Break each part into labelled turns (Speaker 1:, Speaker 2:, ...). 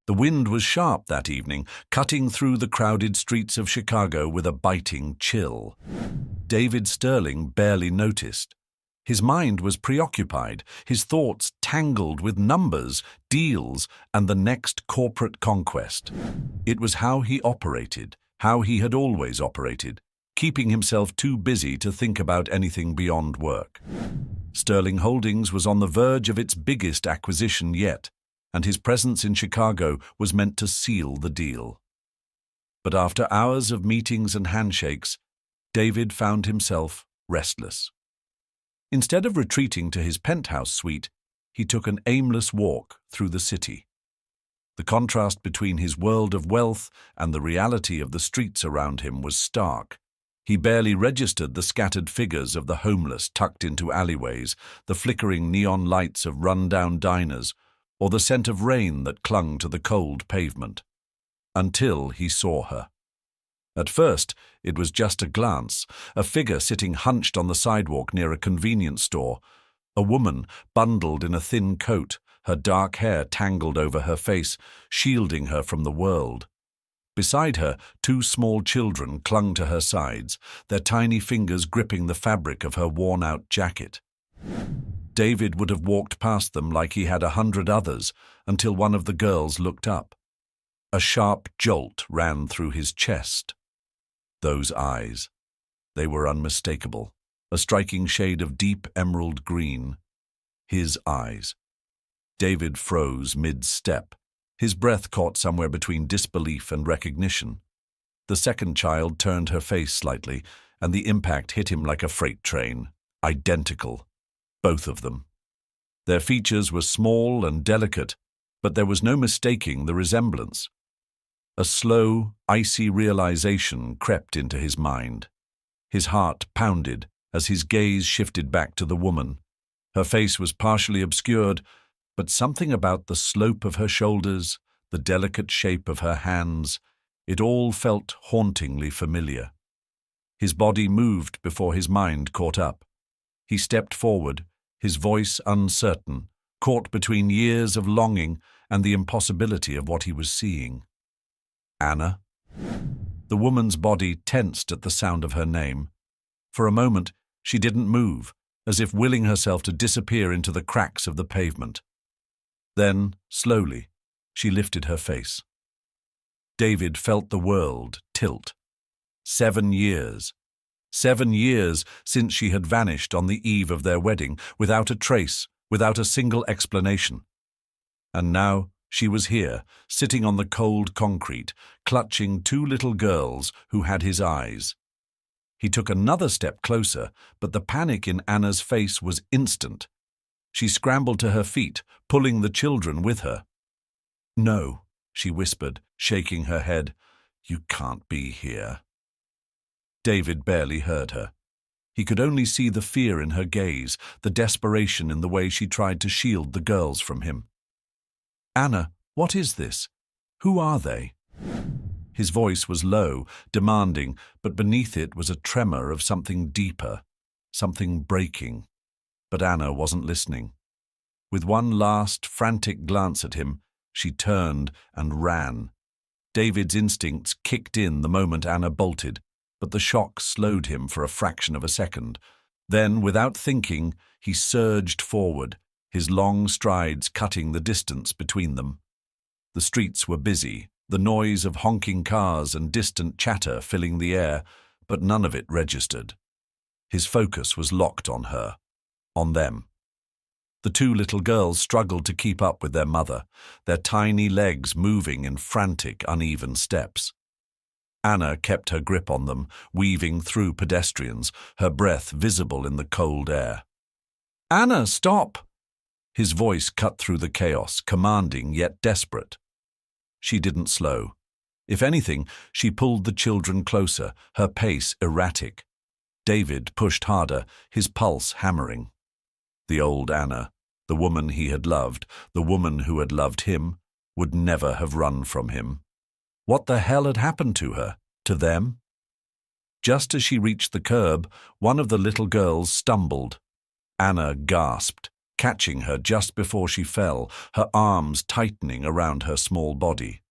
Speaker 1: The wind was sharp that evening, cutting through the crowded streets of Chicago with a biting chill. David Sterling barely noticed. His mind was preoccupied, his thoughts tangled with numbers, deals, and the next corporate conquest. It was how he operated, how he had always operated, keeping himself too busy to think about anything beyond work. Sterling Holdings was on the verge of its biggest acquisition yet, and his presence in Chicago was meant to seal the deal. But after hours of meetings and handshakes, David found himself restless. Instead of retreating to his penthouse suite, he took an aimless walk through the city. The contrast between his world of wealth and the reality of the streets around him was stark. He barely registered the scattered figures of the homeless tucked into alleyways, the flickering neon lights of run-down diners, or the scent of rain that clung to the cold pavement. Until he saw her. At first, it was just a glance, a figure sitting hunched on the sidewalk near a convenience store, a woman bundled in a thin coat, her dark hair tangled over her face, shielding her from the world. Beside her, two small children clung to her sides, their tiny fingers gripping the fabric of her worn-out jacket. David would have walked past them like he had 100 others, until one of the girls looked up. A sharp jolt ran through his chest. Those eyes. They were unmistakable, a striking shade of deep emerald green. His eyes. David froze mid-step. His breath caught somewhere between disbelief and recognition. The second child turned her face slightly, and the impact hit him like a freight train. Identical. Both of them. Their features were small and delicate, but there was no mistaking the resemblance. A slow, icy realization crept into his mind. His heart pounded as his gaze shifted back to the woman. Her face was partially obscured, but something about the slope of her shoulders, the delicate shape of her hands, it all felt hauntingly familiar. His body moved before his mind caught up. He stepped forward, his voice uncertain, caught between years of longing and the impossibility of what he was seeing. Anna? The woman's body tensed at the sound of her name. For a moment, she didn't move, as if willing herself to disappear into the cracks of the pavement. Then, slowly, she lifted her face. David felt the world tilt. 7 years. 7 years since she had vanished on the eve of their wedding, without a trace, without a single explanation. And now she was here, sitting on the cold concrete, clutching 2 little girls who had his eyes. He took another step closer, but the panic in Anna's face was instant. She scrambled to her feet, pulling the children with her. "No," she whispered, shaking her head. "You can't be here." David barely heard her. He could only see the fear in her gaze, the desperation in the way she tried to shield the girls from him. "Anna, what is this? Who are they?" His voice was low, demanding, but beneath it was a tremor of something deeper, something breaking. But Anna wasn't listening. With one last, frantic glance at him, she turned and ran. David's instincts kicked in the moment Anna bolted, but the shock slowed him for a fraction of a second. Then, without thinking, he surged forward, his long strides cutting the distance between them. The streets were busy, the noise of honking cars and distant chatter filling the air, but none of it registered. His focus was locked on her, on them. The 2 little girls struggled to keep up with their mother, their tiny legs moving in frantic, uneven steps. Anna kept her grip on them, weaving through pedestrians, her breath visible in the cold air. "Anna, stop!" His voice cut through the chaos, commanding yet desperate. She didn't slow. If anything, she pulled the children closer, her pace erratic. David pushed harder, his pulse hammering. The old Anna, the woman he had loved, the woman who had loved him, would never have run from him. What the hell had happened to her, to them? Just as she reached the curb, one of the little girls stumbled. Anna gasped, catching her just before she fell, her arms tightening around her small body.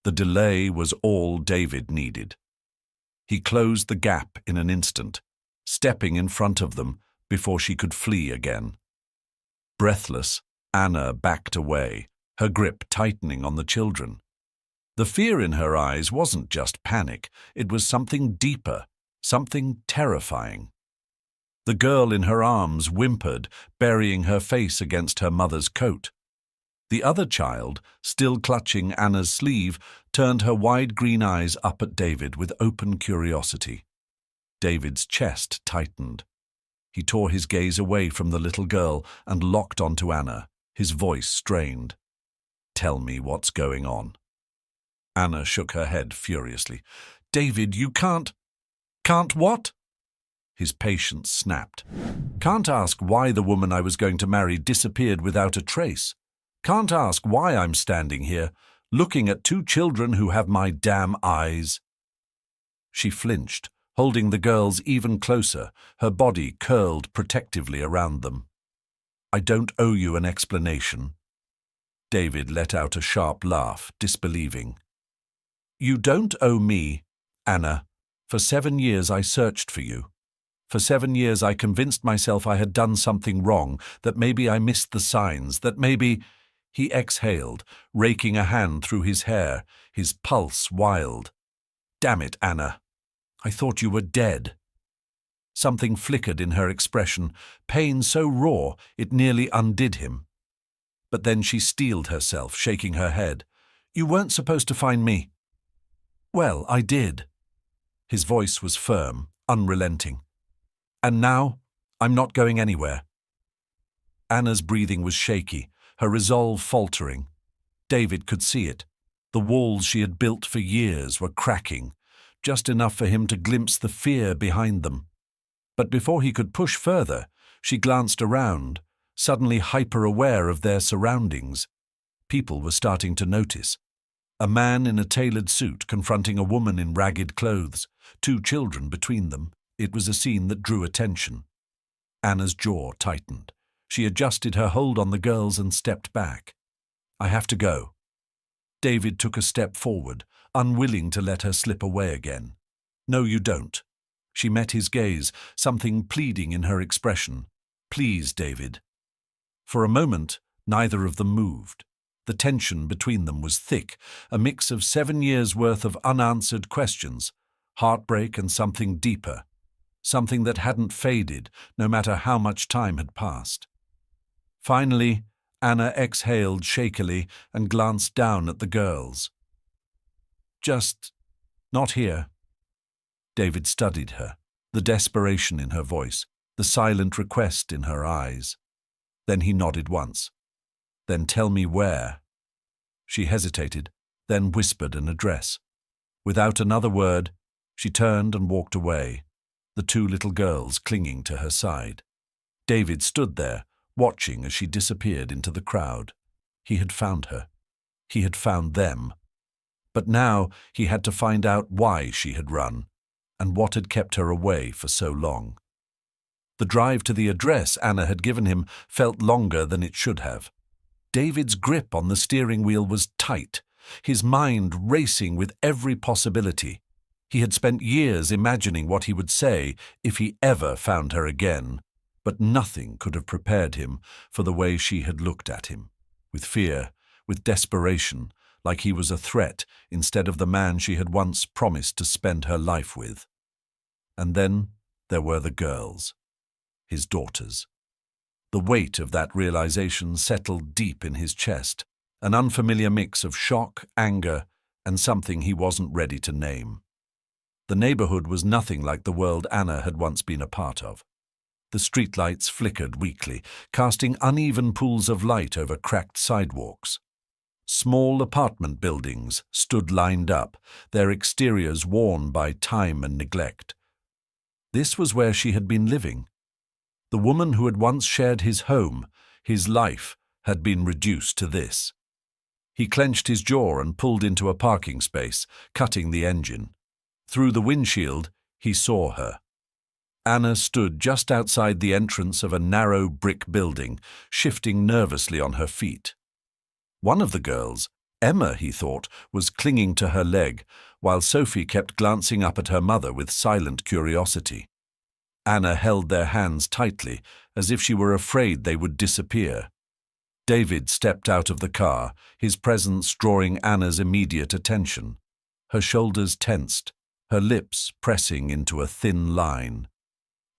Speaker 1: The delay was all David needed. He closed the gap in an instant, stepping in front of them before she could flee again. Breathless, Anna backed away, her grip tightening on the children. The fear in her eyes wasn't just panic, it was something deeper, something terrifying. The girl in her arms whimpered, burying her face against her mother's coat. The other child, still clutching Anna's sleeve, turned her wide green eyes up at David with open curiosity. David's chest tightened. He tore his gaze away from the little girl and locked onto Anna, his voice strained. "Tell me what's going on." Anna shook her head furiously. "David, you can't..." "Can't what?" His patience snapped. "Can't ask why the woman I was going to marry disappeared without a trace. Can't ask why I'm standing here, looking at two children who have my damn eyes." She flinched, holding the girls even closer, her body curled protectively around them. "I don't owe you an explanation." David let out a sharp laugh, disbelieving. "You don't owe me, Anna. For 7 years I searched for you. For 7 years I convinced myself I had done something wrong, that maybe I missed the signs, that maybe—" He exhaled, raking a hand through his hair, his pulse wild. "Damn it, Anna. I thought you were dead." Something flickered in her expression, pain so raw it nearly undid him. But then she steeled herself, shaking her head. "You weren't supposed to find me." "Well, I did." His voice was firm, unrelenting. "And now, I'm not going anywhere." Anna's breathing was shaky, her resolve faltering. David could see it. The walls she had built for years were cracking, just enough for him to glimpse the fear behind them. But before he could push further, she glanced around, suddenly hyper-aware of their surroundings. People were starting to notice. A man in a tailored suit confronting a woman in ragged clothes, 2 children between them. It was a scene that drew attention. Anna's jaw tightened. She adjusted her hold on the girls and stepped back. "I have to go." David took a step forward, unwilling to let her slip away again. "No, you don't." She met his gaze, something pleading in her expression. "Please, David." For a moment, neither of them moved. The tension between them was thick, a mix of 7 years' worth of unanswered questions, heartbreak and something deeper, something that hadn't faded, no matter how much time had passed. Finally, Anna exhaled shakily and glanced down at the girls. "Just not here." David studied her, the desperation in her voice, the silent request in her eyes. Then he nodded once. "Then tell me where." She hesitated, then whispered an address. Without another word, she turned and walked away, the 2 little girls clinging to her side. David stood there, watching as she disappeared into the crowd. He had found her. He had found them. But now he had to find out why she had run, and what had kept her away for so long. The drive to the address Anna had given him felt longer than it should have. David's grip on the steering wheel was tight, his mind racing with every possibility. He had spent years imagining what he would say if he ever found her again, but nothing could have prepared him for the way she had looked at him, with fear, with desperation, like he was a threat instead of the man she had once promised to spend her life with. And then there were the girls, his daughters. The weight of that realization settled deep in his chest, an unfamiliar mix of shock, anger, and something he wasn't ready to name. The neighborhood was nothing like the world Anna had once been a part of. The streetlights flickered weakly, casting uneven pools of light over cracked sidewalks. Small apartment buildings stood lined up, their exteriors worn by time and neglect. This was where she had been living. The woman who had once shared his home, his life, had been reduced to this. He clenched his jaw and pulled into a parking space, cutting the engine. Through the windshield, he saw her. Anna stood just outside the entrance of a narrow brick building, shifting nervously on her feet. One of the girls, Emma, he thought, was clinging to her leg, while Sophie kept glancing up at her mother with silent curiosity. Anna held their hands tightly, as if she were afraid they would disappear. David stepped out of the car, his presence drawing Anna's immediate attention. Her shoulders tensed, her lips pressing into a thin line.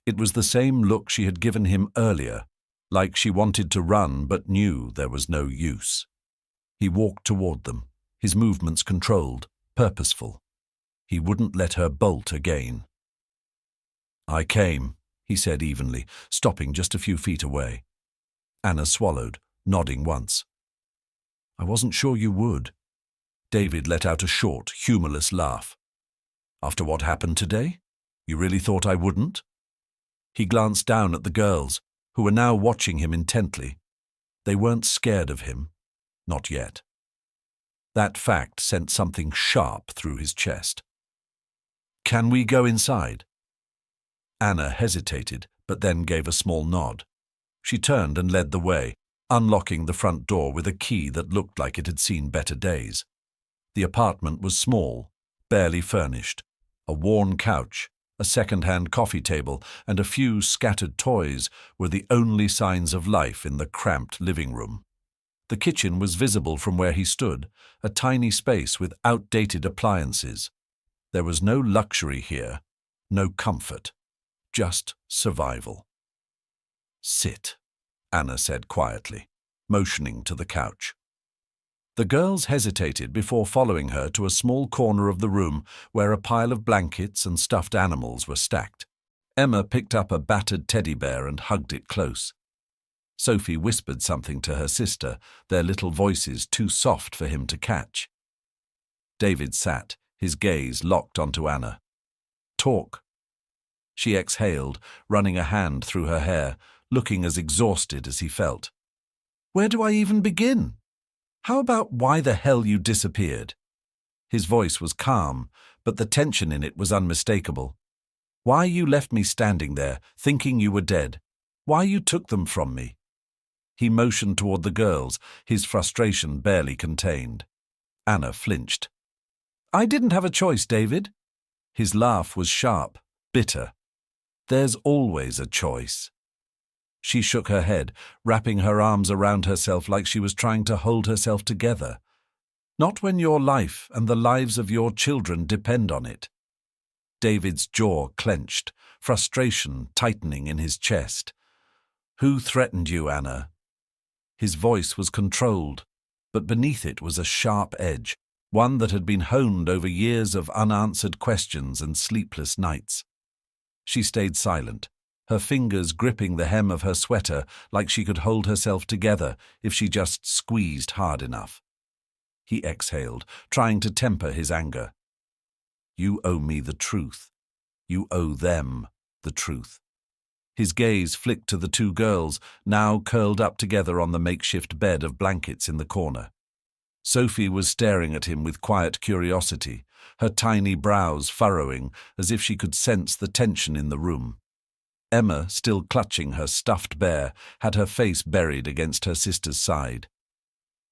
Speaker 1: It was the same look she had given him earlier, like she wanted to run but knew there was no use. He walked toward them, his movements controlled, purposeful. He wouldn't let her bolt again. "I came," he said evenly, stopping just a few feet away. Anna swallowed, nodding once. "I wasn't sure you would." David let out a short, humorless laugh. "After what happened today? You really thought I wouldn't?" He glanced down at the girls, who were now watching him intently. They weren't scared of him. Not yet. That fact sent something sharp through his chest. "Can we go inside?" Anna hesitated, but then gave a small nod. She turned and led the way, unlocking the front door with a key that looked like it had seen better days. The apartment was small, barely furnished. A worn couch, a second-hand coffee table, and a few scattered toys were the only signs of life in the cramped living room. The kitchen was visible from where he stood, a tiny space with outdated appliances. There was no luxury here, no comfort, just survival. "Sit," Anna said quietly, motioning to the couch. The girls hesitated before following her to a small corner of the room where a pile of blankets and stuffed animals were stacked. Emma picked up a battered teddy bear and hugged it close. Sophie whispered something to her sister, their little voices too soft for him to catch. David sat, his gaze locked onto Anna. "Talk." She exhaled, running a hand through her hair, looking as exhausted as he felt. "Where do I even begin? How about why the hell you disappeared?" His voice was calm, but the tension in it was unmistakable. "Why you left me standing there, thinking you were dead? Why you took them from me?" He motioned toward the girls, his frustration barely contained. Anna flinched. "I didn't have a choice, David." His laugh was sharp, bitter. "There's always a choice." She shook her head, wrapping her arms around herself like she was trying to hold herself together. "Not when your life and the lives of your children depend on it." David's jaw clenched, frustration tightening in his chest. "Who threatened you, Anna?" His voice was controlled, but beneath it was a sharp edge, one that had been honed over years of unanswered questions and sleepless nights. She stayed silent, her fingers gripping the hem of her sweater like she could hold herself together if she just squeezed hard enough. He exhaled, trying to temper his anger. "You owe me the truth. You owe them the truth." His gaze flicked to the two girls, now curled up together on the makeshift bed of blankets in the corner. Sophie was staring at him with quiet curiosity, her tiny brows furrowing as if she could sense the tension in the room. Emma, still clutching her stuffed bear, had her face buried against her sister's side.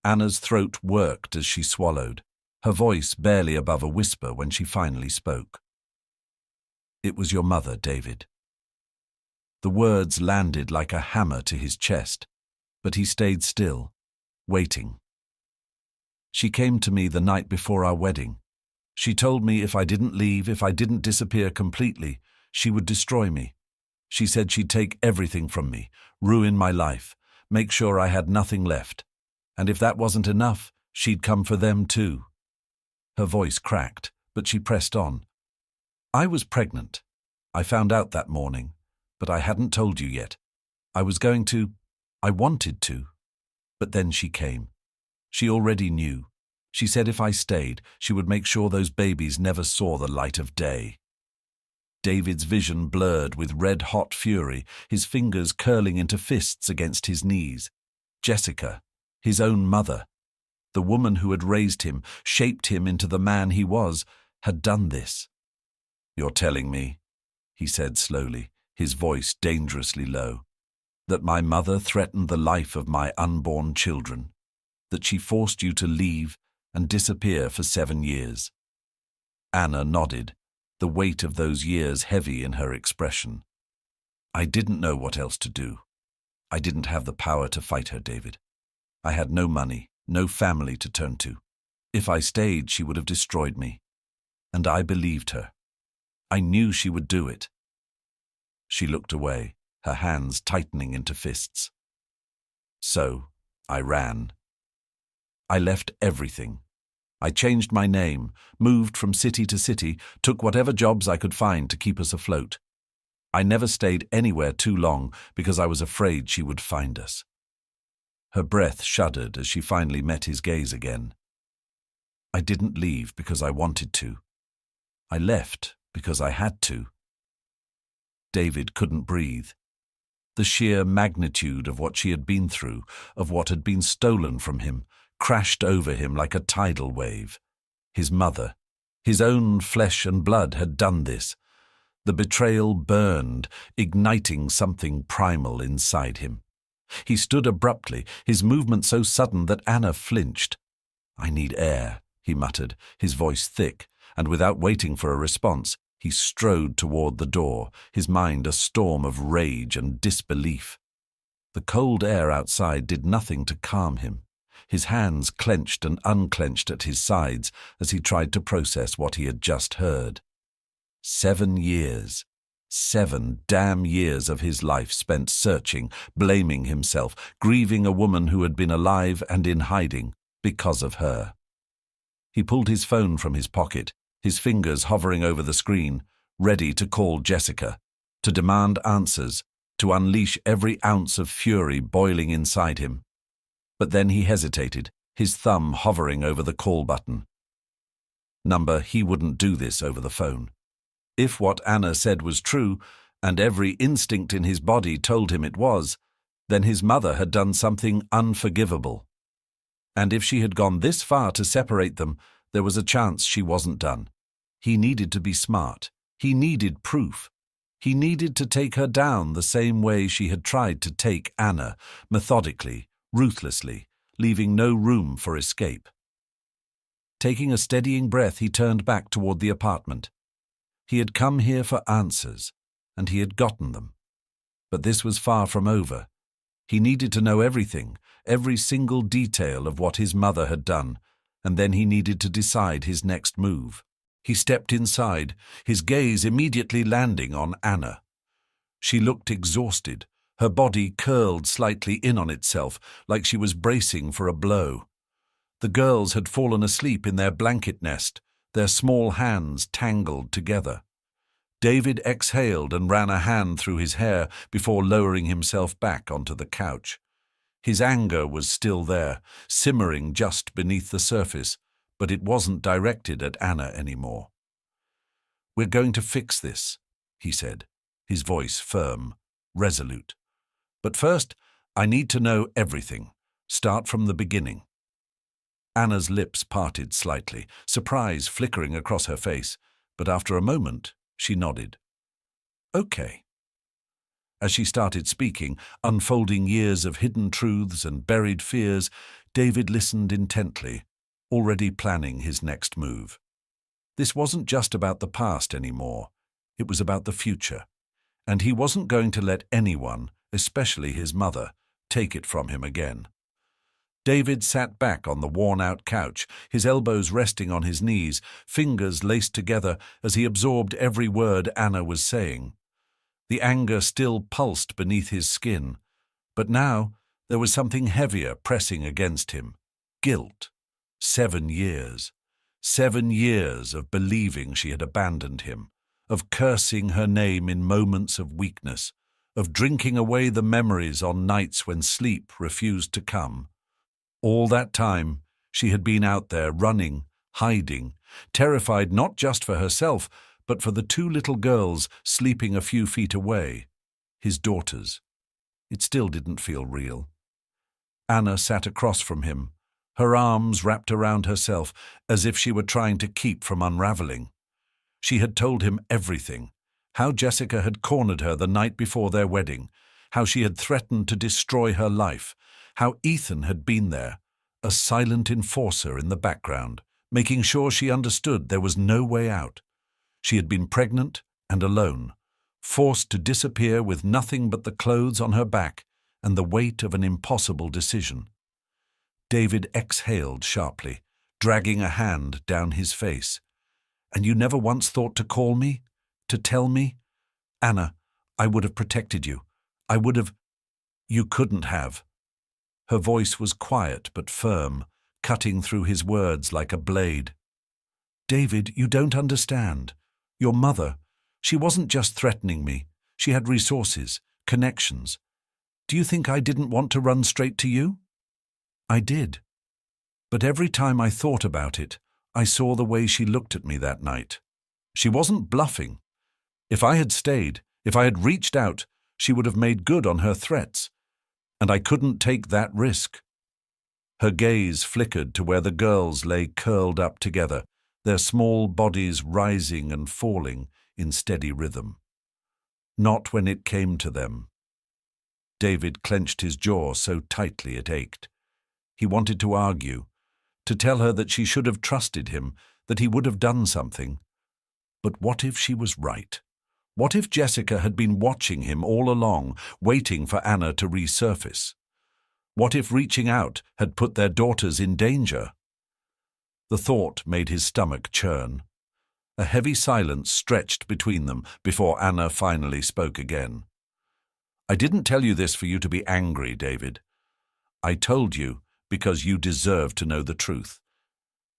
Speaker 1: Anna's throat worked as she swallowed, her voice barely above a whisper when she finally spoke. "It was your mother, David." The words landed like a hammer to his chest, but he stayed still, waiting. "She came to me the night before our wedding. She told me if I didn't leave, if I didn't disappear completely, she would destroy me. She said she'd take everything from me, ruin my life, make sure I had nothing left. And if that wasn't enough, she'd come for them too." Her voice cracked, but she pressed on. "I was pregnant. I found out that morning, but I hadn't told you yet. I wanted to. But then she came. She already knew. She said if I stayed, she would make sure those babies never saw the light of day." David's vision blurred with red-hot fury, his fingers curling into fists against his knees. Jessica, his own mother, the woman who had raised him, shaped him into the man he was, had done this. "You're telling me," he said slowly, his voice dangerously low. That my mother threatened the life of my unborn children. That she forced you to leave and disappear for 7 years. Anna nodded, the weight of those years heavy in her expression. I didn't know what else to do. I didn't have the power to fight her, David. I had no money, no family to turn to. If I stayed, she would have destroyed me. And I believed her. I knew she would do it. She looked away, her hands tightening into fists. So, I ran. I left everything. I changed my name, moved from city to city, took whatever jobs I could find to keep us afloat. I never stayed anywhere too long because I was afraid she would find us. Her breath shuddered as she finally met his gaze again. I didn't leave because I wanted to. I left because I had to. David couldn't breathe. The sheer magnitude of what she had been through, of what had been stolen from him, crashed over him like a tidal wave. His mother, his own flesh and blood had done this. The betrayal burned, igniting something primal inside him. He stood abruptly, his movement so sudden that Anna flinched. I need air, he muttered, his voice thick, and without waiting for a response, he strode toward the door, his mind a storm of rage and disbelief. The cold air outside did nothing to calm him. His hands clenched and unclenched at his sides as he tried to process what he had just heard. 7 years. 7 damn years of his life spent searching, blaming himself, grieving a woman who had been alive and in hiding because of her. He pulled his phone from his pocket, his fingers hovering over the screen, ready to call Jessica, to demand answers, to unleash every ounce of fury boiling inside him. But then he hesitated, his thumb hovering over the call button. Number, he wouldn't do this over the phone. If what Anna said was true, and every instinct in his body told him it was, then his mother had done something unforgivable. And if she had gone this far to separate them, there was a chance she wasn't done. He needed to be smart. He needed proof. He needed to take her down the same way she had tried to take Anna, methodically, ruthlessly, leaving no room for escape. Taking a steadying breath, he turned back toward the apartment. He had come here for answers, and he had gotten them. But this was far from over. He needed to know everything, every single detail of what his mother had done, and then he needed to decide his next move. He stepped inside, his gaze immediately landing on Anna. She looked exhausted, her body curled slightly in on itself, like she was bracing for a blow. The girls had fallen asleep in their blanket nest, their small hands tangled together. David exhaled and ran a hand through his hair before lowering himself back onto the couch. His anger was still there, simmering just beneath the surface, but it wasn't directed at Anna anymore. "We're going to fix this," he said, his voice firm, resolute. "But first, I need to know everything. Start from the beginning." Anna's lips parted slightly, surprise flickering across her face, but after a moment, she nodded. "Okay." As she started speaking, unfolding years of hidden truths and buried fears, David listened intently, already planning his next move. This wasn't just about the past anymore. It was about the future. And he wasn't going to let anyone, especially his mother, take it from him again. David sat back on the worn-out couch, his elbows resting on his knees, fingers laced together as he absorbed every word Anna was saying. The anger still pulsed beneath his skin, but now there was something heavier pressing against him. Guilt. 7 years. 7 years of believing she had abandoned him, of cursing her name in moments of weakness, of drinking away the memories on nights when sleep refused to come. All that time, she had been out there running, hiding, terrified not just for herself, but for the 2 little girls sleeping a few feet away, his daughters. It still didn't feel real. Anna sat across from him, her arms wrapped around herself as if she were trying to keep from unraveling. She had told him everything, How Jessica had cornered her the night before their wedding, how she had threatened to destroy her life, how Ethan had been there, a silent enforcer in the background, making sure she understood there was no way out. She had been pregnant and alone, forced to disappear with nothing but the clothes on her back and the weight of an impossible decision. David exhaled sharply, dragging a hand down his face. "And you never once thought to call me? To tell me? Anna, I would have protected you. I would have—" "You couldn't have." Her voice was quiet but firm, cutting through his words like a blade. "David, you don't understand. Your mother, she wasn't just threatening me. She had resources, connections. Do you think I didn't want to run straight to you? I did. But every time I thought about it, I saw the way she looked at me that night. She wasn't bluffing. If I had stayed, if I had reached out, she would have made good on her threats. And I couldn't take that risk." Her gaze flickered to where the girls lay curled up together, their small bodies rising and falling in steady rhythm. Not when it came to them. David clenched his jaw so tightly it ached. He wanted to argue, to tell her that she should have trusted him, that he would have done something. But what if she was right? What if Jessica had been watching him all along, waiting for Anna to resurface? What if reaching out had put their daughters in danger? The thought made his stomach churn. A heavy silence stretched between them before Anna finally spoke again. "I didn't tell you this for you to be angry, David. I told you because you deserve to know the truth.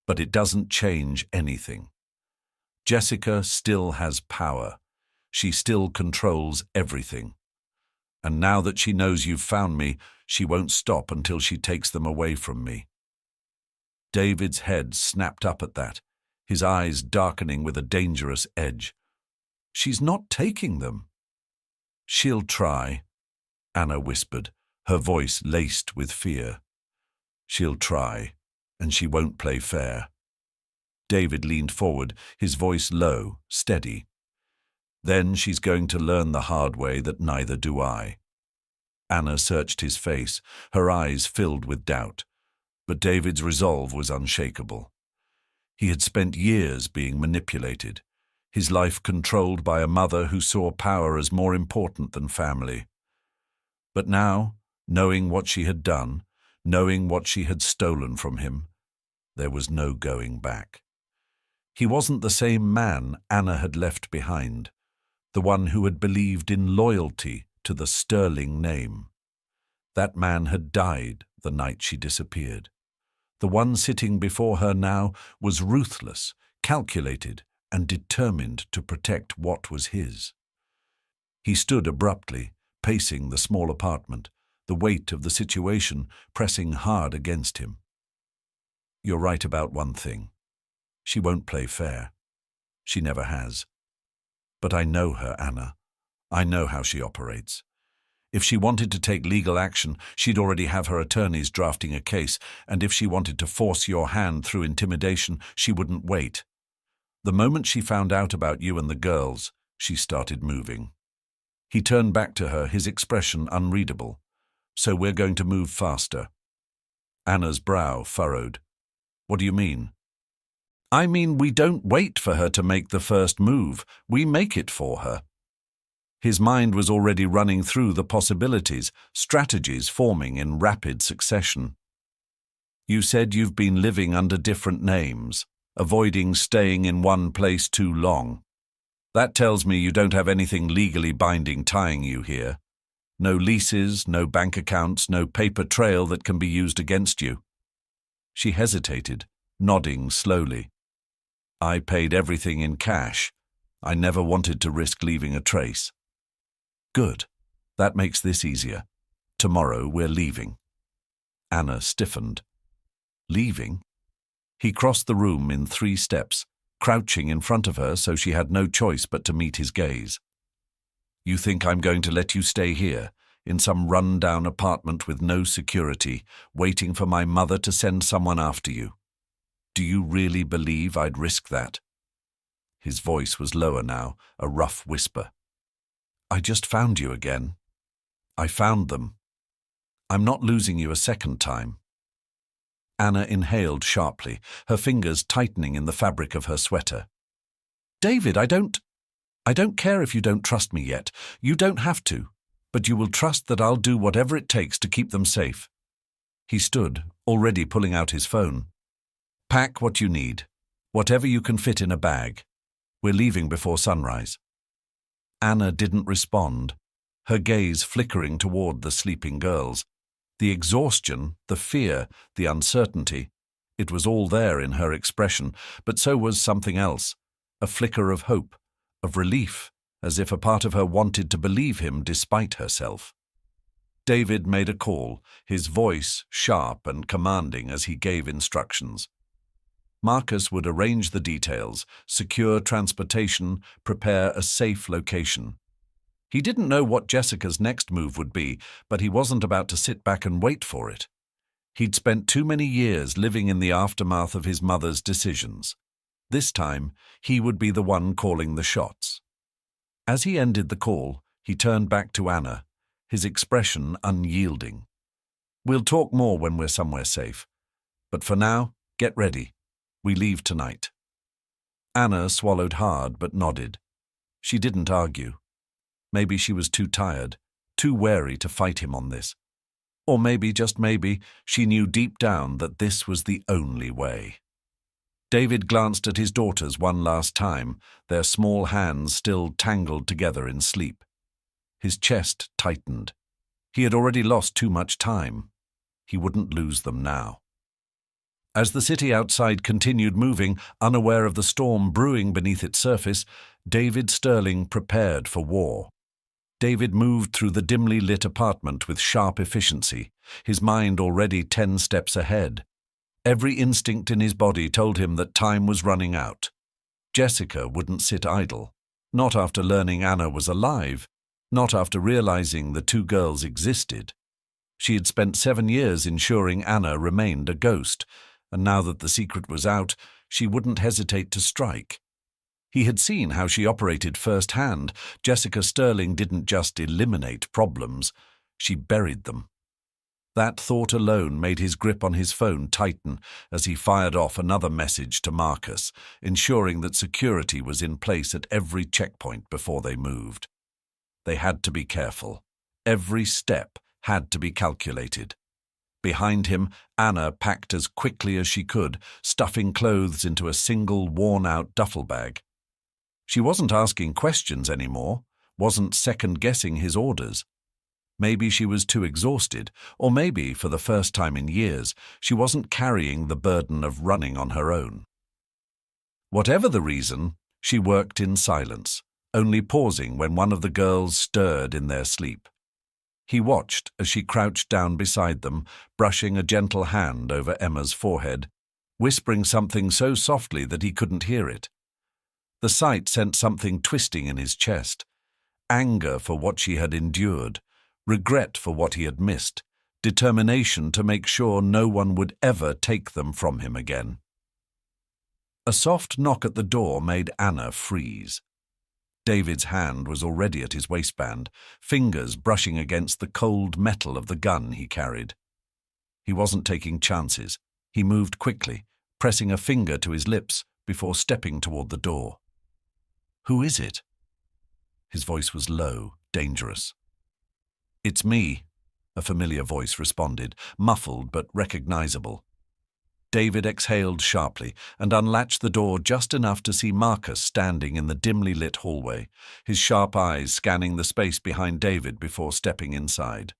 Speaker 1: But it doesn't change anything. Jessica still has power. She still controls everything. And now that she knows you've found me, she won't stop until she takes them away from me." David's head snapped up at that, his eyes darkening with a dangerous edge. "She's not taking them." "She'll try," Anna whispered, her voice laced with fear. "She'll try, and she won't play fair." David leaned forward, his voice low, steady. "Then she's going to learn the hard way that neither do I." Anna searched his face, her eyes filled with doubt. But David's resolve was unshakable. He had spent years being manipulated, his life controlled by a mother who saw power as more important than family. But now, knowing what she had done, knowing what she had stolen from him, there was no going back. He wasn't the same man Anna had left behind, the one who had believed in loyalty to the sterling name. That man had died the night she disappeared. The one sitting before her now was ruthless, calculated, and determined to protect what was his. He stood abruptly, pacing the small apartment, the weight of the situation pressing hard against him. "You're right about one thing. She won't play fair. She never has. But I know her, Anna. I know how she operates. If she wanted to take legal action, she'd already have her attorneys drafting a case, and if she wanted to force your hand through intimidation, she wouldn't wait. The moment she found out about you and the girls, she started moving." He turned back to her, his expression unreadable. "So we're going to move faster." Anna's brow furrowed. "What do you mean?" "I mean, we don't wait for her to make the first move. We make it for her." His mind was already running through the possibilities, strategies forming in rapid succession. "You said you've been living under different names, avoiding staying in one place too long. That tells me you don't have anything legally binding tying you here. No leases, no bank accounts, no paper trail that can be used against you." She hesitated, nodding slowly. "I paid everything in cash. I never wanted to risk leaving a trace." "Good. That makes this easier. Tomorrow we're leaving." Anna stiffened. "Leaving?" He crossed the room in 3 steps, crouching in front of her so she had no choice but to meet his gaze. "You think I'm going to let you stay here, in some run-down apartment with no security, waiting for my mother to send someone after you? Do you really believe I'd risk that?" His voice was lower now, a rough whisper. "I just found you again. I found them. I'm not losing you a second time." Anna inhaled sharply, her fingers tightening in the fabric of her sweater. "David, I don't care if you don't trust me yet. You don't have to, but you will trust that I'll do whatever it takes to keep them safe." He stood, already pulling out his phone. "Pack what you need, whatever you can fit in a bag. We're leaving before sunrise." Anna didn't respond, her gaze flickering toward the sleeping girls. The exhaustion, the fear, the uncertainty, it was all there in her expression, but so was something else, a flicker of hope, of relief, as if a part of her wanted to believe him despite herself. David made a call, his voice sharp and commanding as he gave instructions. Marcus would arrange the details, secure transportation, prepare a safe location. He didn't know what Jessica's next move would be, but he wasn't about to sit back and wait for it. He'd spent too many years living in the aftermath of his mother's decisions. This time, he would be the one calling the shots. As he ended the call, he turned back to Anna, his expression unyielding. "We'll talk more when we're somewhere safe. But for now, get ready. We leave tonight." Anna swallowed hard but nodded. She didn't argue. Maybe she was too tired, too wary to fight him on this. Or maybe, just maybe, she knew deep down that this was the only way. David glanced at his daughters one last time, their small hands still tangled together in sleep. His chest tightened. He had already lost too much time. He wouldn't lose them now. As the city outside continued moving, unaware of the storm brewing beneath its surface, David Sterling prepared for war. David moved through the dimly lit apartment with sharp efficiency, his mind already 10 steps ahead. Every instinct in his body told him that time was running out. Jessica wouldn't sit idle, not after learning Anna was alive, not after realizing the two girls existed. She had spent 7 years ensuring Anna remained a ghost, and now that the secret was out, she wouldn't hesitate to strike. He had seen how she operated firsthand. Jessica Sterling didn't just eliminate problems, she buried them. That thought alone made his grip on his phone tighten as he fired off another message to Marcus, ensuring that security was in place at every checkpoint before they moved. They had to be careful. Every step had to be calculated. Behind him, Anna packed as quickly as she could, stuffing clothes into a single worn-out duffel bag. She wasn't asking questions anymore, wasn't second-guessing his orders. Maybe she was too exhausted, or maybe, for the first time in years, she wasn't carrying the burden of running on her own. Whatever the reason, she worked in silence, only pausing when one of the girls stirred in their sleep. He watched as she crouched down beside them, brushing a gentle hand over Emma's forehead, whispering something so softly that he couldn't hear it. The sight sent something twisting in his chest. Anger for what she had endured, regret for what he had missed, determination to make sure no one would ever take them from him again. A soft knock at the door made Anna freeze. David's hand was already at his waistband, fingers brushing against the cold metal of the gun he carried. He wasn't taking chances. He moved quickly, pressing a finger to his lips before stepping toward the door. "Who is it?" His voice was low, dangerous. "It's me," a familiar voice responded, muffled but recognizable. David exhaled sharply and unlatched the door just enough to see Marcus standing in the dimly lit hallway, his sharp eyes scanning the space behind David before stepping inside.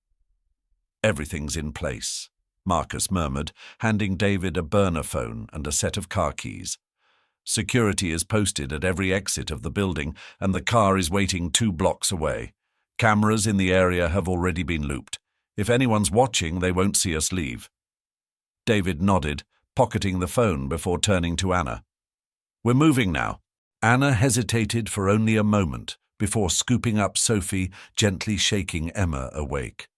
Speaker 1: "Everything's in place," Marcus murmured, handing David a burner phone and a set of car keys. "Security is posted at every exit of the building, and the car is waiting 2 blocks away. Cameras in the area have already been looped. If anyone's watching, they won't see us leave." David nodded, pocketing the phone before turning to Anna. "We're moving now." Anna hesitated for only a moment before scooping up Sophie, gently shaking Emma awake.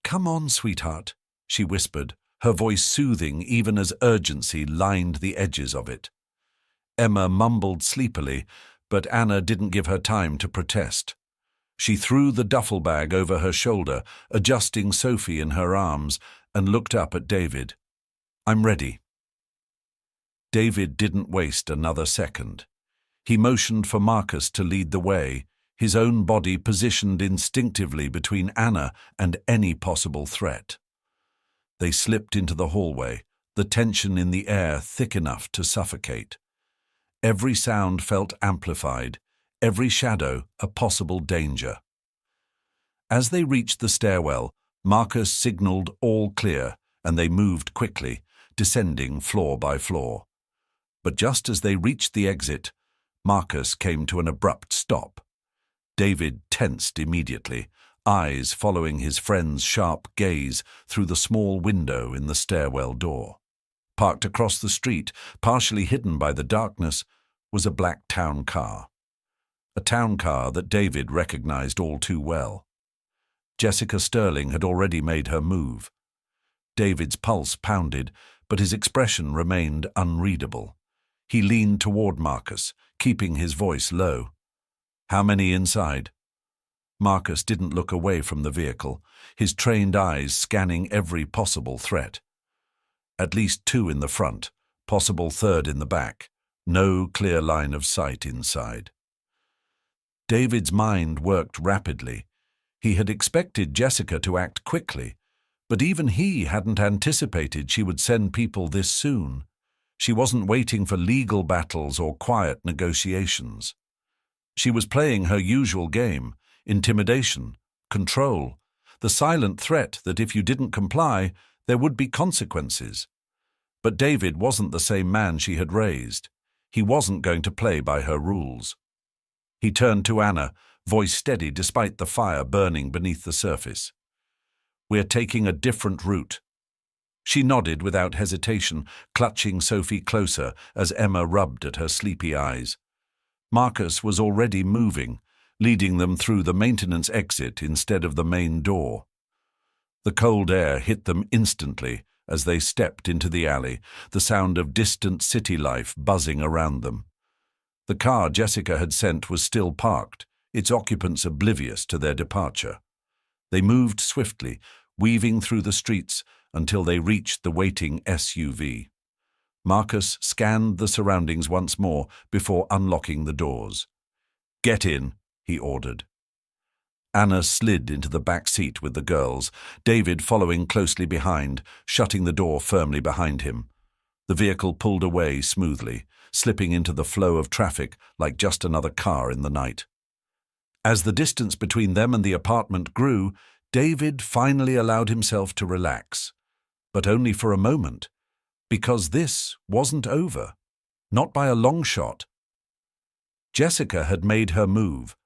Speaker 1: "Come on, sweetheart," she whispered, her voice soothing even as urgency lined the edges of it. Emma mumbled sleepily, but Anna didn't give her time to protest. She threw the duffel bag over her shoulder, adjusting Sophie in her arms, and looked up at David. "I'm ready." David didn't waste another second. He motioned for Marcus to lead the way, his own body positioned instinctively between Anna and any possible threat. They slipped into the hallway, the tension in the air thick enough to suffocate. Every sound felt amplified, every shadow a possible danger. As they reached the stairwell, Marcus signaled all clear, and they moved quickly, descending floor by floor. But just as they reached the exit, Marcus came to an abrupt stop. David tensed immediately, eyes following his friend's sharp gaze through the small window in the stairwell door. Parked across the street, partially hidden by the darkness, was a black town car. A town car that David recognized all too well. Jessica Sterling had already made her move. David's pulse pounded, but his expression remained unreadable. He leaned toward Marcus, keeping his voice low. "How many inside?" Marcus didn't look away from the vehicle, his trained eyes scanning every possible threat. At least 2 in the front, possible 3rd in the back. No clear line of sight inside. David's mind worked rapidly. He had expected Jessica to act quickly, but even he hadn't anticipated she would send people this soon. She wasn't waiting for legal battles or quiet negotiations. She was playing her usual game: intimidation, control, the silent threat that if you didn't comply, there would be consequences. But David wasn't the same man she had raised. He wasn't going to play by her rules. He turned to Anna, voice steady despite the fire burning beneath the surface. "We're taking a different route." She nodded without hesitation, clutching Sophie closer as Emma rubbed at her sleepy eyes. Marcus was already moving, leading them through the maintenance exit instead of the main door. The cold air hit them instantly as they stepped into the alley, the sound of distant city life buzzing around them. The car Jessica had sent was still parked, its occupants oblivious to their departure. They moved swiftly, weaving through the streets until they reached the waiting SUV. Marcus scanned the surroundings once more before unlocking the doors. "Get in," he ordered. Anna slid into the back seat with the girls, David following closely behind, shutting the door firmly behind him. The vehicle pulled away smoothly, slipping into the flow of traffic like just another car in the night. As the distance between them and the apartment grew, David finally allowed himself to relax. But only for a moment, because this wasn't over. Not by a long shot. Jessica had made her move.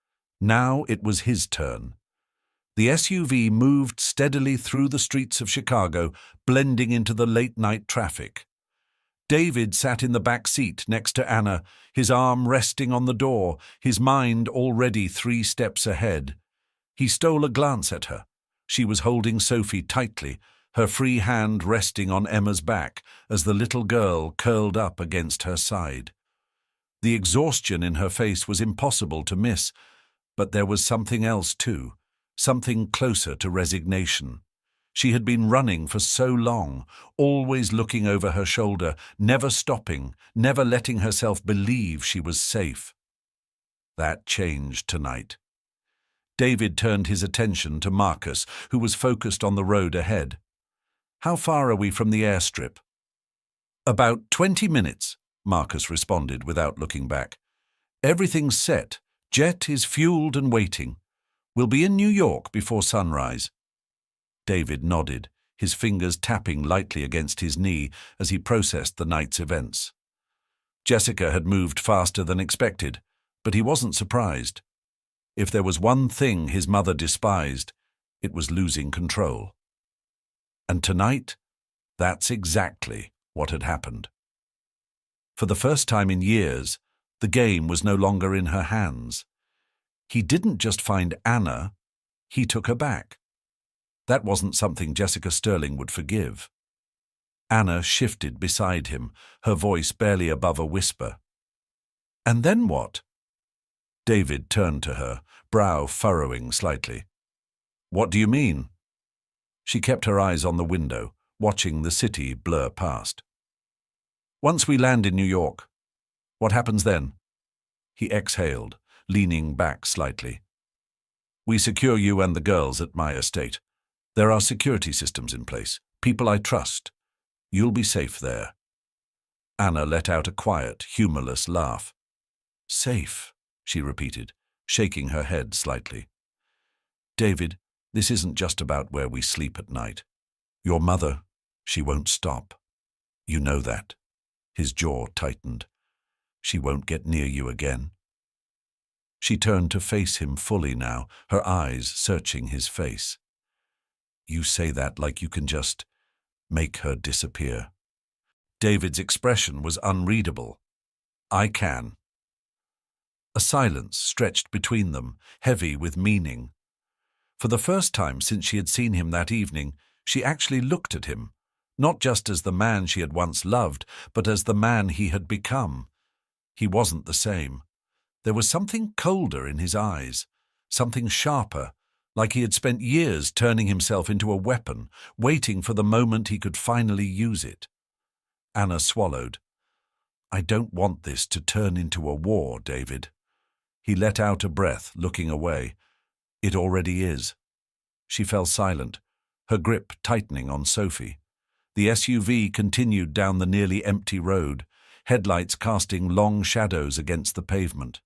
Speaker 1: Now it was his turn. The SUV moved steadily through the streets of Chicago, blending into the late-night traffic. David sat in the back seat next to Anna, his arm resting on the door, his mind already 3 steps ahead. He stole a glance at her. She was holding Sophie tightly, her free hand resting on Emma's back as the little girl curled up against her side. The exhaustion in her face was impossible to miss, but there was something else too, something closer to resignation. She had been running for so long, always looking over her shoulder, never stopping, never letting herself believe she was safe. That changed tonight. David turned his attention to Marcus, who was focused on the road ahead. "How far are we from the airstrip?" "About 20 minutes, Marcus responded without looking back. "Everything's set. Jet is fueled and waiting. We'll be in New York before sunrise." David nodded, his fingers tapping lightly against his knee as he processed the night's events. Jessica had moved faster than expected, but he wasn't surprised. If there was one thing his mother despised, it was losing control. And tonight, that's exactly what had happened. For the first time in years, the game was no longer in her hands. He didn't just find Anna, he took her back. That wasn't something Jessica Sterling would forgive. Anna shifted beside him, her voice barely above a whisper. And then what? David turned to her, brow furrowing slightly. What do you mean? She kept her eyes on the window, watching the city blur past. Once we land in New York, what happens then? He exhaled, leaning back slightly. We secure you and the girls at my estate. There are security systems in place, people I trust. You'll be safe there. Anna let out a quiet, humorless laugh. Safe, she repeated, shaking her head slightly. David, this isn't just about where we sleep at night. Your mother, she won't stop. You know that. His jaw tightened. She won't get near you again. She turned to face him fully now, her eyes searching his face. You say that like you can just make her disappear. David's expression was unreadable. I can. A silence stretched between them, heavy with meaning. For the first time since she had seen him that evening, she actually looked at him, not just as the man she had once loved, but as the man he had become. He wasn't the same. There was something colder in his eyes, something sharper, like he had spent years turning himself into a weapon, waiting for the moment he could finally use it. Anna swallowed. I don't want this to turn into a war, David. He let out a breath, looking away. It already is. She fell silent, her grip tightening on Sophie. The SUV continued down the nearly empty road, headlights casting long shadows against the pavement.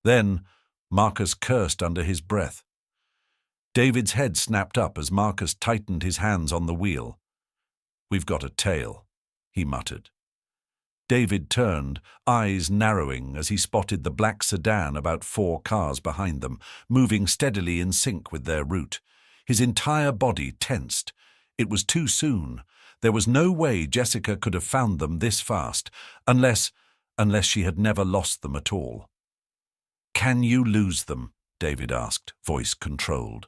Speaker 1: Then Marcus cursed under his breath. David's head snapped up as Marcus tightened his hands on the wheel. We've got a tail, he muttered. David turned, eyes narrowing as he spotted the black sedan about 4 cars behind them, moving steadily in sync with their route. His entire body tensed. It was too soon. There was no way Jessica could have found them this fast, unless she had never lost them at all. Can you lose them? David asked, voice controlled.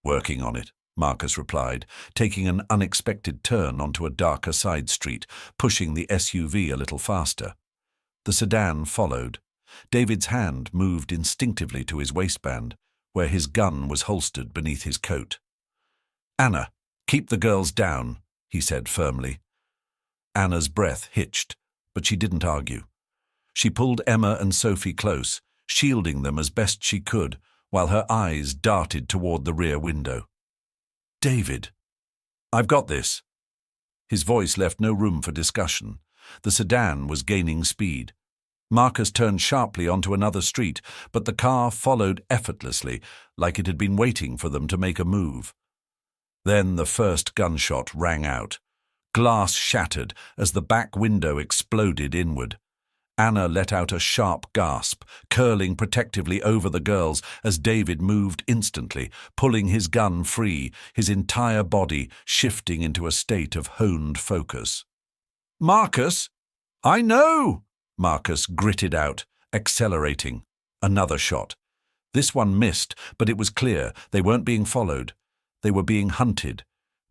Speaker 1: Working on it, Marcus replied, taking an unexpected turn onto a darker side street, pushing the SUV a little faster. The sedan followed. David's hand moved instinctively to his waistband, where his gun was holstered beneath his coat. Anna, keep the girls down, he said firmly. Anna's breath hitched, but she didn't argue. She pulled Emma and Sophie close, shielding them as best she could, while her eyes darted toward the rear window. David. I've got this. His voice left no room for discussion. The sedan was gaining speed. Marcus turned sharply onto another street, but the car followed effortlessly, like it had been waiting for them to make a move. Then the first gunshot rang out. Glass shattered as the back window exploded inward. Anna let out a sharp gasp, curling protectively over the girls as David moved instantly, pulling his gun free, his entire body shifting into a state of honed focus. Marcus! I know! Marcus gritted out, accelerating. Another shot. This one missed, but it was clear they weren't being followed. They were being hunted.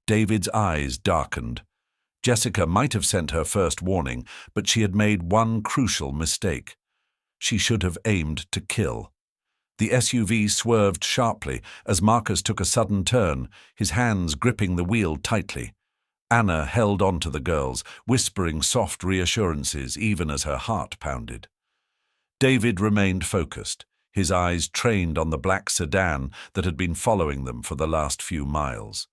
Speaker 1: David's eyes darkened. Jessica might have sent her first warning, but she had made one crucial mistake. She should have aimed to kill. The SUV swerved sharply as Marcus took a sudden turn, his hands gripping the wheel tightly. Anna held on to the girls, whispering soft reassurances even as her heart pounded. David remained focused, his eyes trained on the black sedan that had been following them for the last few miles.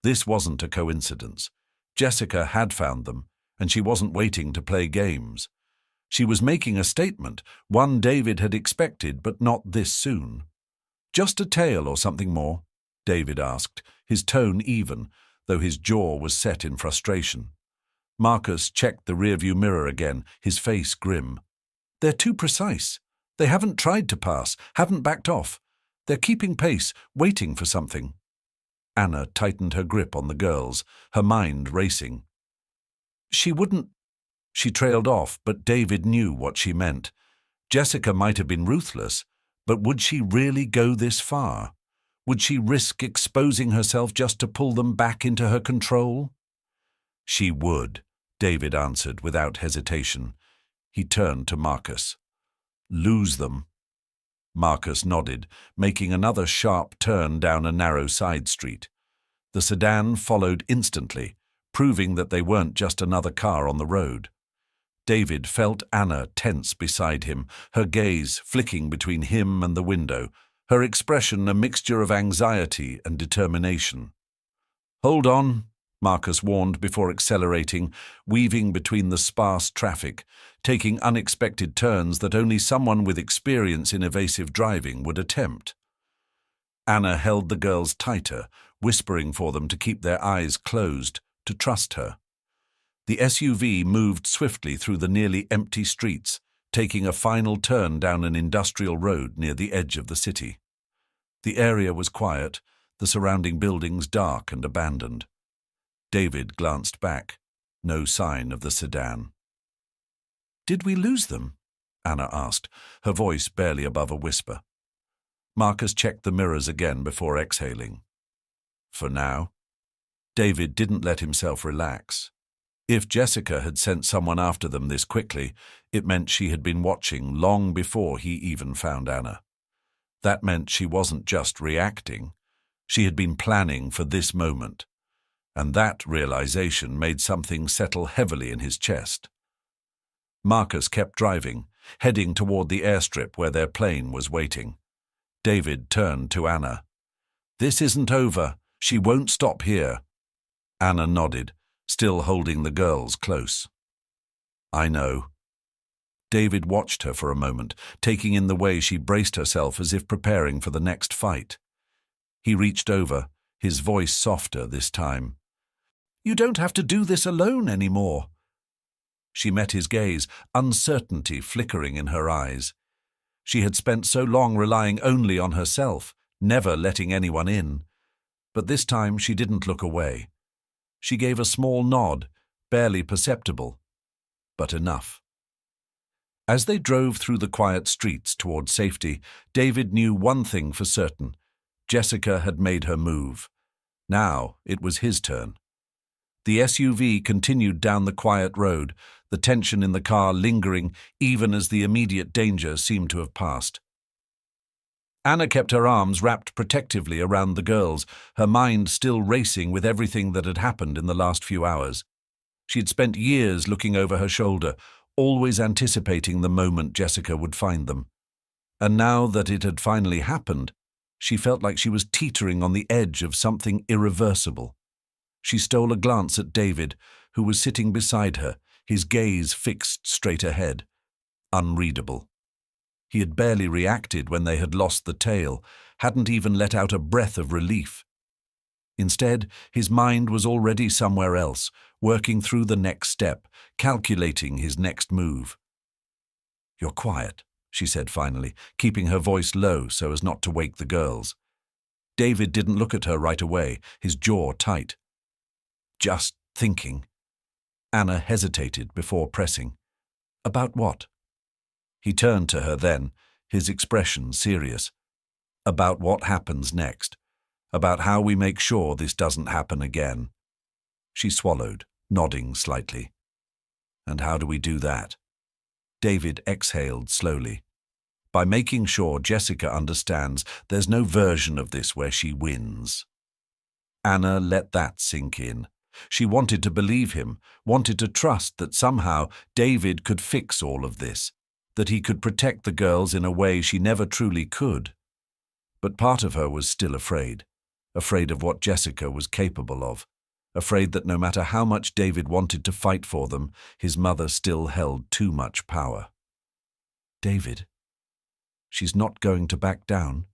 Speaker 1: This wasn't a coincidence. Jessica had found them, and she wasn't waiting to play games. She was making a statement, one David had expected, but not this soon. Just a tale or something more? David asked, his tone even, though his jaw was set in frustration. Marcus checked the rearview mirror again, his face grim. They're too precise. They haven't tried to pass, haven't backed off. They're keeping pace, waiting for something. Anna tightened her grip on the girls, her mind racing. She wouldn't... She trailed off, but David knew what she meant. Jessica might have been ruthless, but would she really go this far? Would she risk exposing herself just to pull them back into her control? She would, David answered without hesitation. He turned to Marcus. Lose them. Marcus nodded, making another sharp turn down a narrow side street. The sedan followed instantly, proving that they weren't just another car on the road. David felt Anna tense beside him, her gaze flicking between him and the window, her expression a mixture of anxiety and determination. "Hold on," Marcus warned before accelerating, weaving between the sparse traffic, taking unexpected turns that only someone with experience in evasive driving would attempt. Anna held the girls tighter, whispering for them to keep their eyes closed, to trust her. The SUV moved swiftly through the nearly empty streets, taking a final turn down an industrial road near the edge of the city. The area was quiet, the surrounding buildings dark and abandoned. David glanced back. No sign of the sedan. "Did we lose them?" Anna asked, her voice barely above a whisper. Marcus checked the mirrors again before exhaling. "For now." David didn't let himself relax. If Jessica had sent someone after them this quickly, it meant she had been watching long before he even found Anna. That meant she wasn't just reacting. She had been planning for this moment. And that realization made something settle heavily in his chest. Marcus kept driving, heading toward the airstrip where their plane was waiting. David turned to Anna. "This isn't over. She won't stop here." Anna nodded, still holding the girls close. "I know." David watched her for a moment, taking in the way she braced herself as if preparing for the next fight. He reached over, his voice softer this time. "You don't have to do this alone anymore." She met his gaze, uncertainty flickering in her eyes. She had spent so long relying only on herself, never letting anyone in. But this time she didn't look away. She gave a small nod, barely perceptible, but enough. As they drove through the quiet streets toward safety, David knew one thing for certain. Jessica had made her move. Now it was his turn. The SUV continued down the quiet road, the tension in the car lingering even as the immediate danger seemed to have passed. Anna kept her arms wrapped protectively around the girls, her mind still racing with everything that had happened in the last few hours. She had spent years looking over her shoulder, always anticipating the moment Jessica would find them. And now that it had finally happened, she felt like she was teetering on the edge of something irreversible. She stole a glance at David, who was sitting beside her, his gaze fixed straight ahead. Unreadable. He had barely reacted when they had lost the tail, hadn't even let out a breath of relief. Instead, his mind was already somewhere else, working through the next step, calculating his next move. "You're quiet," she said finally, keeping her voice low so as not to wake the girls. David didn't look at her right away, his jaw tight. "Just thinking." Anna hesitated before pressing. "About what?" He turned to her then, his expression serious. "About what happens next. About how we make sure this doesn't happen again." She swallowed, nodding slightly. "And how do we do that?" David exhaled slowly. "By making sure Jessica understands there's no version of this where she wins." Anna let that sink in. She wanted to believe him, wanted to trust that somehow David could fix all of this, that he could protect the girls in a way she never truly could. But part of her was still afraid of what Jessica was capable of, afraid that no matter how much David wanted to fight for them, his mother still held too much power. "David, she's not going to back down,"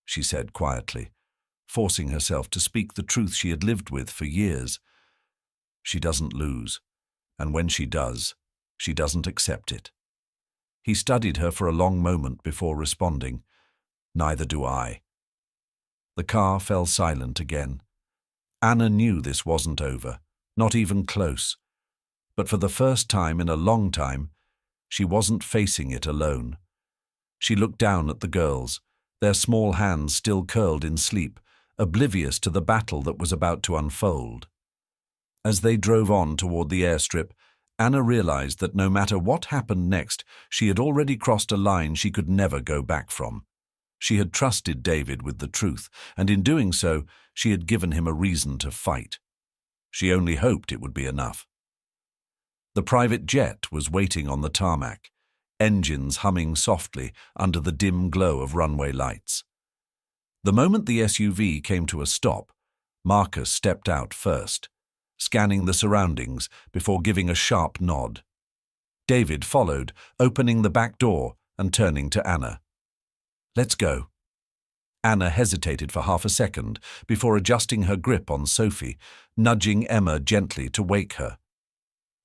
Speaker 1: she said quietly, forcing herself to speak the truth she had lived with for years. "She doesn't lose, and when she does, she doesn't accept it." He studied her for a long moment before responding, "Neither do I." The car fell silent again. Anna knew this wasn't over, not even close. But for the first time in a long time, she wasn't facing it alone. She looked down at the girls, their small hands still curled in sleep, oblivious to the battle that was about to unfold. As they drove on toward the airstrip, Anna realized that no matter what happened next, she had already crossed a line she could never go back from. She had trusted David with the truth, and in doing so, she had given him a reason to fight. She only hoped it would be enough. The private jet was waiting on the tarmac, engines humming softly under the dim glow of runway lights. The moment the SUV came to a stop, Marcus stepped out first, scanning the surroundings before giving a sharp nod. David followed, opening the back door and turning to Anna. "Let's go." Anna hesitated for half a second before adjusting her grip on Sophie, nudging Emma gently to wake her.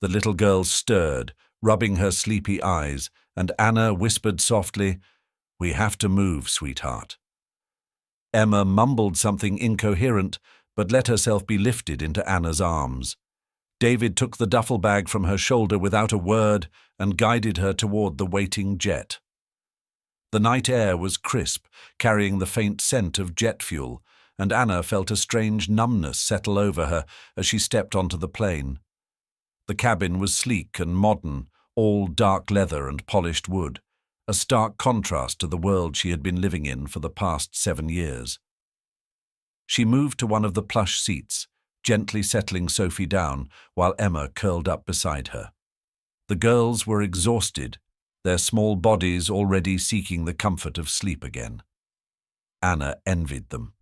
Speaker 1: The little girl stirred, rubbing her sleepy eyes, and Anna whispered softly, "We have to move, sweetheart." Emma mumbled something incoherent, but let herself be lifted into Anna's arms. David took the duffel bag from her shoulder without a word and guided her toward the waiting jet. The night air was crisp, carrying the faint scent of jet fuel, and Anna felt a strange numbness settle over her as she stepped onto the plane. The cabin was sleek and modern, all dark leather and polished wood, a stark contrast to the world she had been living in for the past 7 years. She moved to one of the plush seats, gently settling Sophie down while Emma curled up beside her. The girls were exhausted, their small bodies already seeking the comfort of sleep again. Anna envied them.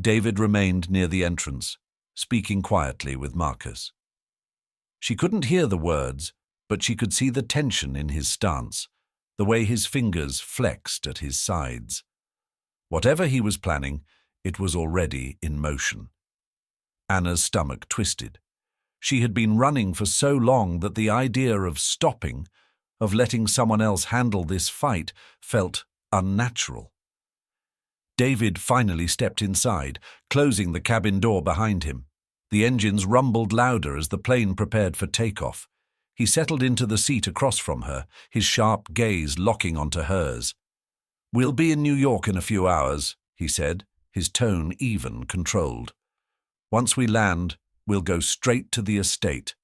Speaker 1: David remained near the entrance, speaking quietly with Marcus. She couldn't hear the words, but she could see the tension in his stance, the way his fingers flexed at his sides. Whatever he was planning, it was already in motion. Anna's stomach twisted. She had been running for so long that the idea of stopping, of letting someone else handle this fight, felt unnatural. David finally stepped inside, closing the cabin door behind him. The engines rumbled louder as the plane prepared for takeoff. He settled into the seat across from her, his sharp gaze locking onto hers. "We'll be in New York in a few hours," he said, his tone even, controlled. "Once we land, we'll go straight to the estate."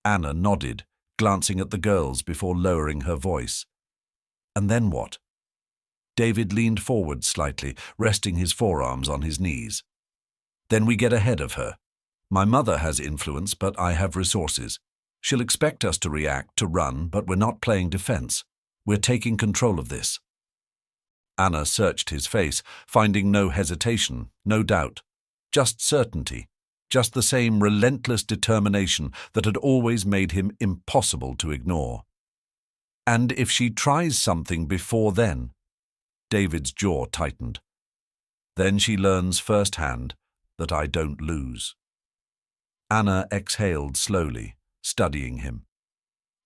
Speaker 1: Anna nodded, glancing at the girls before lowering her voice. "And then what?" David leaned forward slightly, resting his forearms on his knees. "Then we get ahead of her. My mother has influence, but I have resources. She'll expect us to react, to run, but we're not playing defense. We're taking control of this." Anna searched his face, finding no hesitation, no doubt, just certainty, just the same relentless determination that had always made him impossible to ignore. "And if she tries something before then?" David's jaw tightened. "Then she learns firsthand that I don't lose." Anna exhaled slowly, studying him.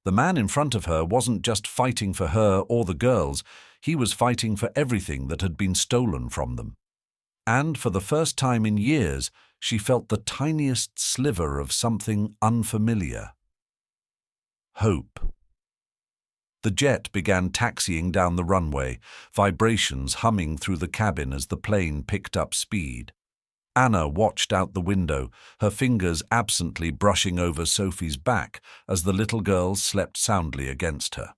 Speaker 1: The man in front of her wasn't just fighting for her or the girls, he was fighting for everything that had been stolen from them. And for the first time in years, she felt the tiniest sliver of something unfamiliar. Hope. The jet began taxiing down the runway, vibrations humming through the cabin as the plane picked up speed. Anna watched out the window, her fingers absently brushing over Sophie's back as the little girl slept soundly against her.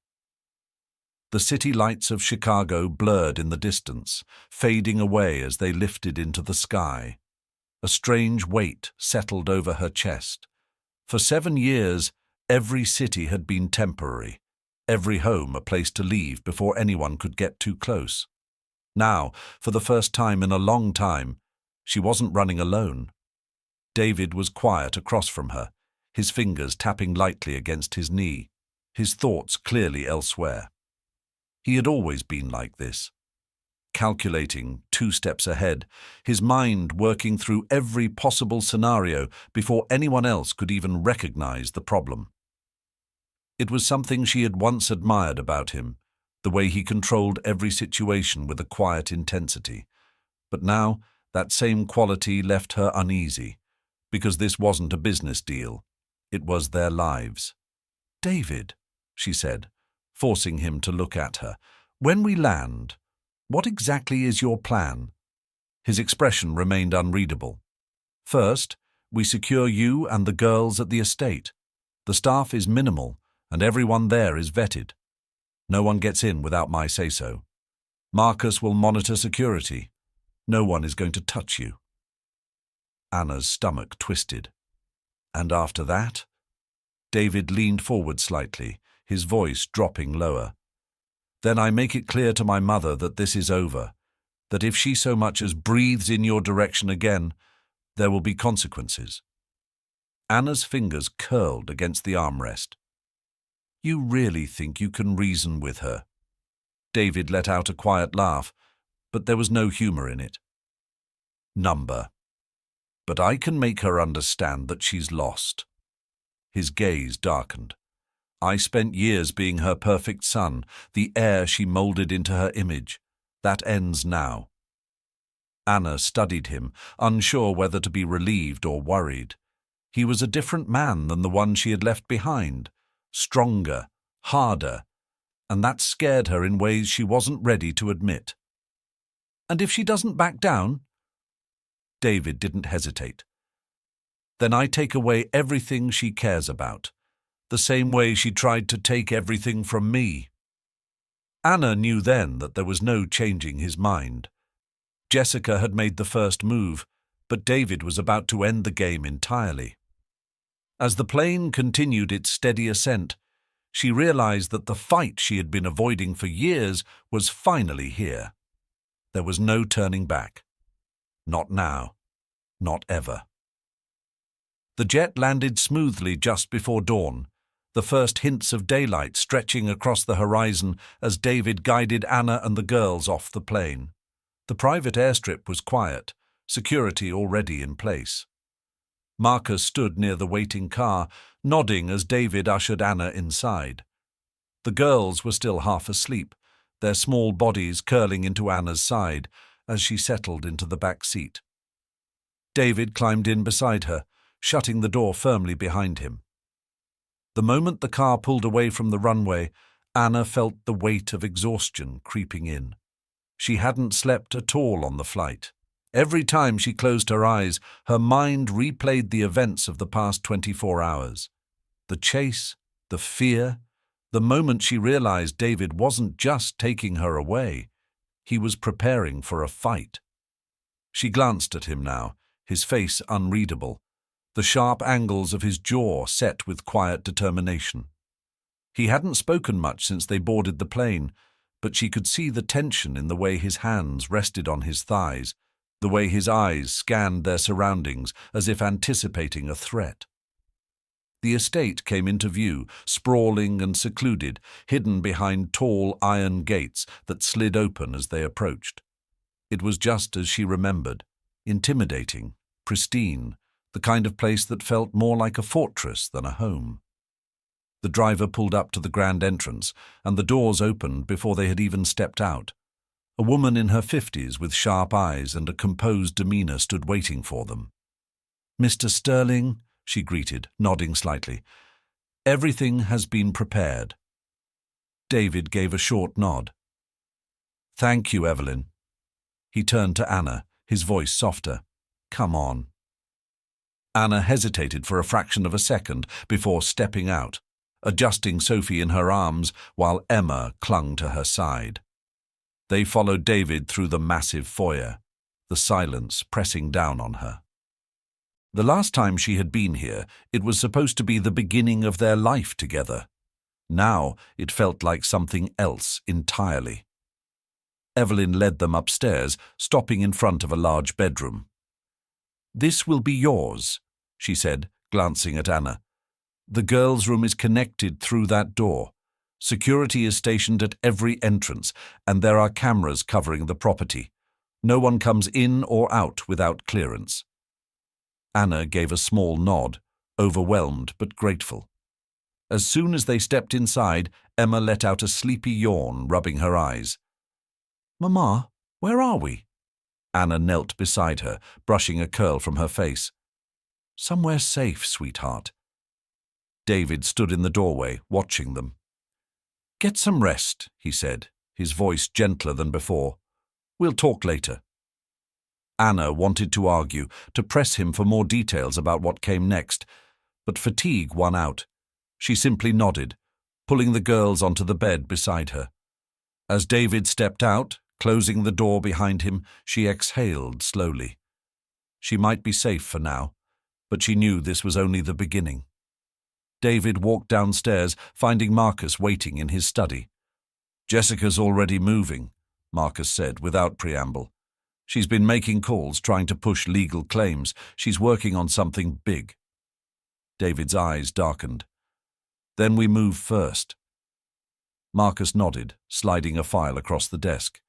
Speaker 1: The city lights of Chicago blurred in the distance, fading away as they lifted into the sky. A strange weight settled over her chest. For 7 years, every city had been temporary, every home a place to leave before anyone could get too close. Now, for the first time in a long time, she wasn't running alone. David was quiet across from her, his fingers tapping lightly against his knee, his thoughts clearly elsewhere. He had always been like this, calculating 2 steps ahead, his mind working through every possible scenario before anyone else could even recognize the problem. It was something she had once admired about him, the way he controlled every situation with a quiet intensity. But now, that same quality left her uneasy, because this wasn't a business deal. It was their lives. "David," she said, forcing him to look at her, "when we land, what exactly is your plan?" His expression remained unreadable. "First, we secure you and the girls at the estate. The staff is minimal, and everyone there is vetted. No one gets in without my say-so. Marcus will monitor security. No one is going to touch you." Anna's stomach twisted. "And after that?" David leaned forward slightly, his voice dropping lower. "Then I make it clear to my mother that this is over, that if she so much as breathes in your direction again, there will be consequences." Anna's fingers curled against the armrest. "You really think you can reason with her?" David let out a quiet laugh, but there was no humor in it. "Number. But I can make her understand that she's lost." His gaze darkened. "I spent years being her perfect son, the heir she molded into her image. That ends now." Anna studied him, unsure whether to be relieved or worried. He was a different man than the one she had left behind, stronger, harder, and that scared her in ways she wasn't ready to admit. "And if she doesn't back down?" David didn't hesitate. "Then I take away everything she cares about, the same way she tried to take everything from me." Anna knew then that there was no changing his mind. Jessica had made the first move, but David was about to end the game entirely. As the plane continued its steady ascent, she realized that the fight she had been avoiding for years was finally here. There was no turning back. Not now. Not ever. The jet landed smoothly just before dawn, the first hints of daylight stretching across the horizon as David guided Anna and the girls off the plane. The private airstrip was quiet, security already in place. Marcus stood near the waiting car, nodding as David ushered Anna inside. The girls were still half asleep, their small bodies curling into Anna's side as she settled into the back seat. David climbed in beside her, shutting the door firmly behind him. The moment the car pulled away from the runway, Anna felt the weight of exhaustion creeping in. She hadn't slept at all on the flight. Every time she closed her eyes, her mind replayed the events of the past 24 hours. The chase, the fear, the moment she realized David wasn't just taking her away. He was preparing for a fight. She glanced at him now, his face unreadable, the sharp angles of his jaw set with quiet determination. He hadn't spoken much since they boarded the plane, but she could see the tension in the way his hands rested on his thighs, the way his eyes scanned their surroundings as if anticipating a threat. The estate came into view, sprawling and secluded, hidden behind tall iron gates that slid open as they approached. It was just as she remembered, intimidating, pristine, the kind of place that felt more like a fortress than a home. The driver pulled up to the grand entrance, and the doors opened before they had even stepped out. A woman in her 50s with sharp eyes and a composed demeanor stood waiting for them. "Mr. Sterling," she greeted, nodding slightly. "Everything has been prepared." David gave a short nod. "Thank you, Evelyn." He turned to Anna, his voice softer. "Come on." Anna hesitated for a fraction of a second before stepping out, adjusting Sophie in her arms while Emma clung to her side. They followed David through the massive foyer, the silence pressing down on her. The last time she had been here, it was supposed to be the beginning of their life together. Now it felt like something else entirely. Evelyn led them upstairs, stopping in front of a large bedroom. "This will be yours," she said, glancing at Anna. "The girls' room is connected through that door. Security is stationed at every entrance, and there are cameras covering the property. No one comes in or out without clearance." Anna gave a small nod, overwhelmed but grateful. As soon as they stepped inside, Emma let out a sleepy yawn, rubbing her eyes. "Mama, where are we?" Anna knelt beside her, brushing a curl from her face. "Somewhere safe, sweetheart." David stood in the doorway, watching them. "Get some rest," he said, his voice gentler than before. "We'll talk later." Anna wanted to argue, to press him for more details about what came next, but fatigue won out. She simply nodded, pulling the girls onto the bed beside her. As David stepped out, closing the door behind him, she exhaled slowly. She might be safe for now, but she knew this was only the beginning. David walked downstairs, finding Marcus waiting in his study. "Jessica's already moving," Marcus said without preamble. "She's been making calls, trying to push legal claims. She's working on something big." David's eyes darkened. "Then we move first." Marcus nodded, sliding a file across the desk.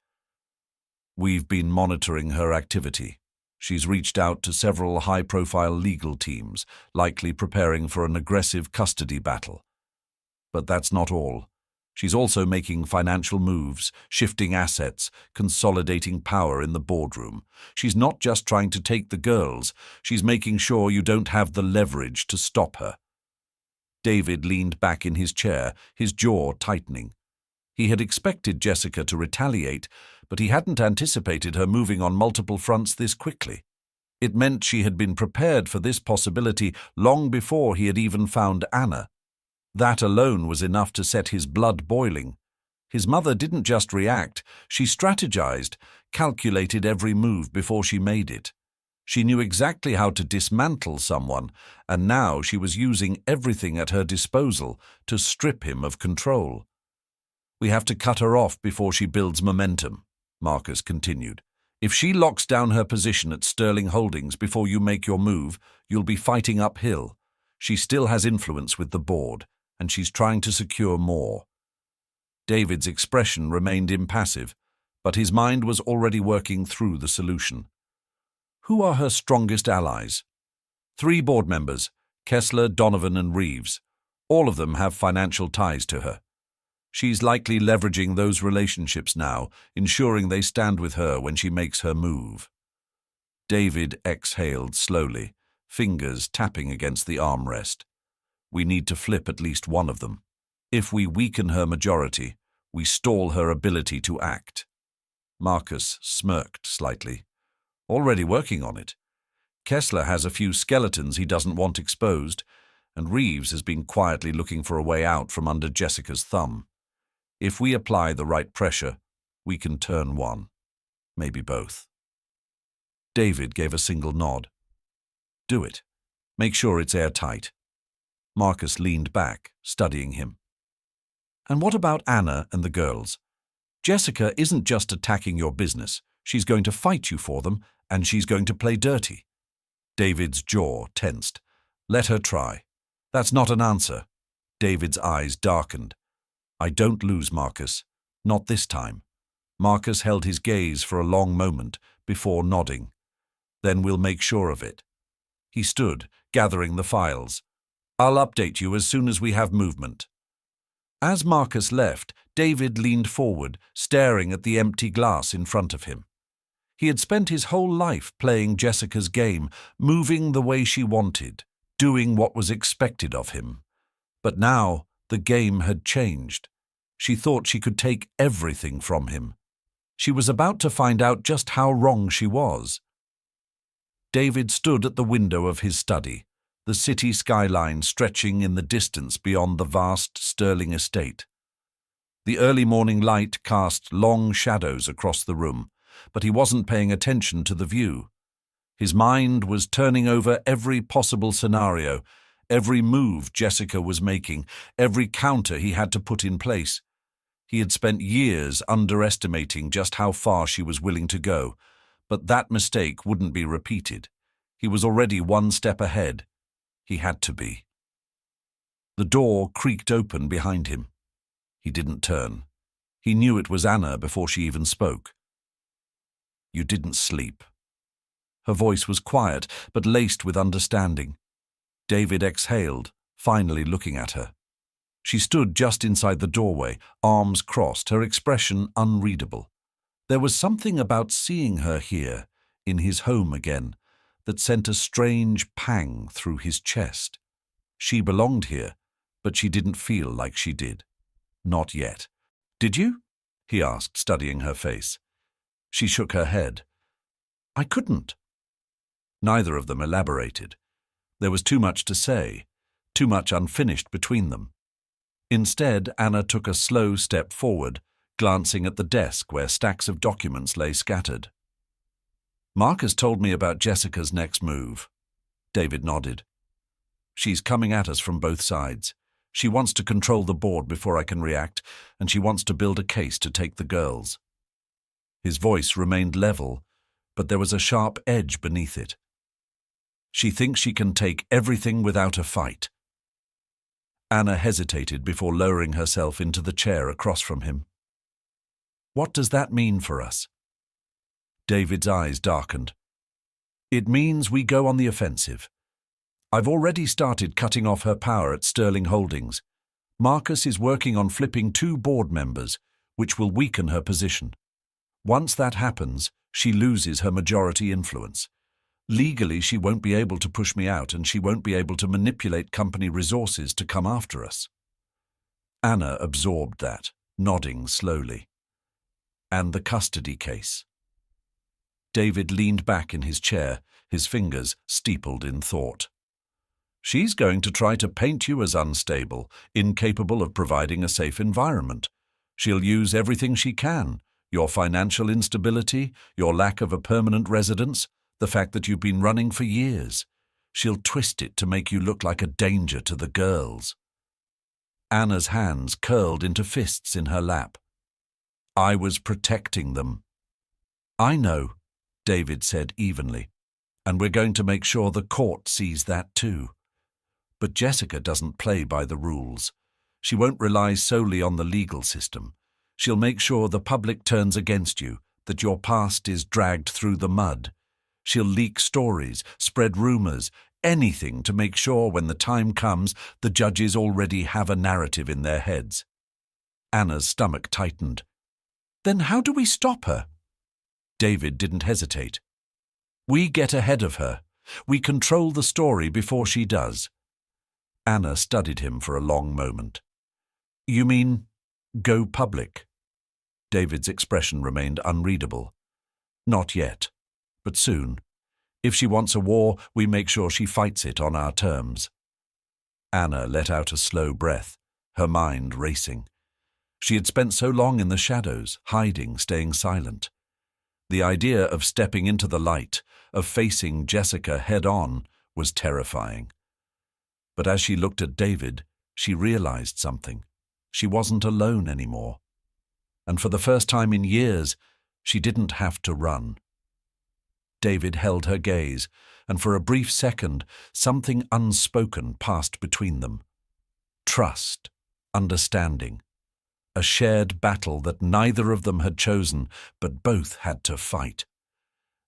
Speaker 1: "We've been monitoring her activity. She's reached out to several high-profile legal teams, likely preparing for an aggressive custody battle. But that's not all. She's also making financial moves, shifting assets, consolidating power in the boardroom. She's not just trying to take the girls, she's making sure you don't have the leverage to stop her." David leaned back in his chair, his jaw tightening. He had expected Jessica to retaliate, but he hadn't anticipated her moving on multiple fronts this quickly. It meant she had been prepared for this possibility long before he had even found Anna. That alone was enough to set his blood boiling. His mother didn't just react, she strategized, calculated every move before she made it. She knew exactly how to dismantle someone, and now she was using everything at her disposal to strip him of control. "We have to cut her off before she builds momentum," Marcus continued. "If she locks down her position at Sterling Holdings before you make your move, you'll be fighting uphill. She still has influence with the board, and she's trying to secure more." David's expression remained impassive, but his mind was already working through the solution. Who are her strongest allies? 3 board members, Kessler, Donovan, and Reeves. All of them have financial ties to her. She's likely leveraging those relationships now, ensuring they stand with her when she makes her move. David exhaled slowly, fingers tapping against the armrest. "We need to flip at least one of them. If we weaken her majority, we stall her ability to act." Marcus smirked slightly. "Already working on it. Kessler has a few skeletons he doesn't want exposed, and Reeves has been quietly looking for a way out from under Jessica's thumb. If we apply the right pressure, we can turn one, maybe both." David gave a single nod. "Do it. Make sure it's airtight." Marcus leaned back, studying him. "And what about Anna and the girls? Jessica isn't just attacking your business. She's going to fight you for them, and she's going to play dirty." David's jaw tensed. "Let her try." "That's not an answer." David's eyes darkened. "I don't lose, Marcus. Not this time." Marcus held his gaze for a long moment before nodding. "Then we'll make sure of it." He stood, gathering the files. "I'll update you as soon as we have movement." As Marcus left, David leaned forward, staring at the empty glass in front of him. He had spent his whole life playing Jessica's game, moving the way she wanted, doing what was expected of him. But now the game had changed. She thought she could take everything from him. She was about to find out just how wrong she was. David stood at the window of his study, the city skyline stretching in the distance beyond the vast Sterling estate. The early morning light cast long shadows across the room, but he wasn't paying attention to the view. His mind was turning over every possible scenario, every move Jessica was making, every counter he had to put in place. He had spent years underestimating just how far she was willing to go, but that mistake wouldn't be repeated. He was already one step ahead. He had to be. The door creaked open behind him. He didn't turn. He knew it was Anna before she even spoke. "You didn't sleep." Her voice was quiet, but laced with understanding. David exhaled, finally looking at her. She stood just inside the doorway, arms crossed, her expression unreadable. There was something about seeing her here, in his home again, that sent a strange pang through his chest. She belonged here, but she didn't feel like she did. Not yet. "Did you?" he asked, studying her face. She shook her head. "I couldn't." Neither of them elaborated. There was too much to say, too much unfinished between them. Instead, Anna took a slow step forward, glancing at the desk where stacks of documents lay scattered. "Marcus told me about Jessica's next move." David nodded. "She's coming at us from both sides. She wants to control the board before I can react, and she wants to build a case to take the girls." His voice remained level, but there was a sharp edge beneath it. "She thinks she can take everything without a fight." Anna hesitated before lowering herself into the chair across from him. "What does that mean for us?" David's eyes darkened. "It means we go on the offensive. I've already started cutting off her power at Sterling Holdings. Marcus is working on flipping 2 board members, which will weaken her position. Once that happens, she loses her majority influence. Legally, she won't be able to push me out, and she won't be able to manipulate company resources to come after us." Anna absorbed that, nodding slowly. "And the custody case?" David leaned back in his chair, his fingers steepled in thought. "She's going to try to paint you as unstable, incapable of providing a safe environment. She'll use everything she can, your financial instability, your lack of a permanent residence, the fact that you've been running for years. She'll twist it to make you look like a danger to the girls." Anna's hands curled into fists in her lap. "I was protecting them." "I know," David said evenly, "and we're going to make sure the court sees that too. But Jessica doesn't play by the rules. She won't rely solely on the legal system. She'll make sure the public turns against you, that your past is dragged through the mud. She'll leak stories, spread rumors, anything to make sure when the time comes, the judges already have a narrative in their heads." Anna's stomach tightened. "Then how do we stop her?" David didn't hesitate. "We get ahead of her. We control the story before she does." Anna studied him for a long moment. "You mean, go public?" David's expression remained unreadable. "Not yet, but soon. If she wants a war, we make sure she fights it on our terms." Anna let out a slow breath, her mind racing. She had spent so long in the shadows, hiding, staying silent. The idea of stepping into the light, of facing Jessica head-on, was terrifying. But as she looked at David, she realized something. She wasn't alone anymore. And for the first time in years, she didn't have to run. David held her gaze, and for a brief second, something unspoken passed between them. Trust, understanding, a shared battle that neither of them had chosen, but both had to fight.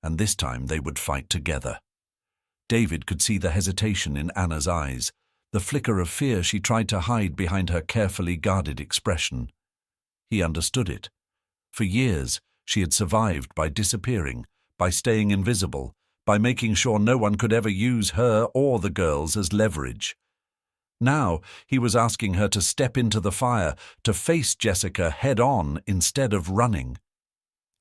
Speaker 1: And this time they would fight together. David could see the hesitation in Anna's eyes, the flicker of fear she tried to hide behind her carefully guarded expression. He understood it. For years, she had survived by disappearing, by staying invisible, by making sure no one could ever use her or the girls as leverage. Now he was asking her to step into the fire, to face Jessica head-on instead of running.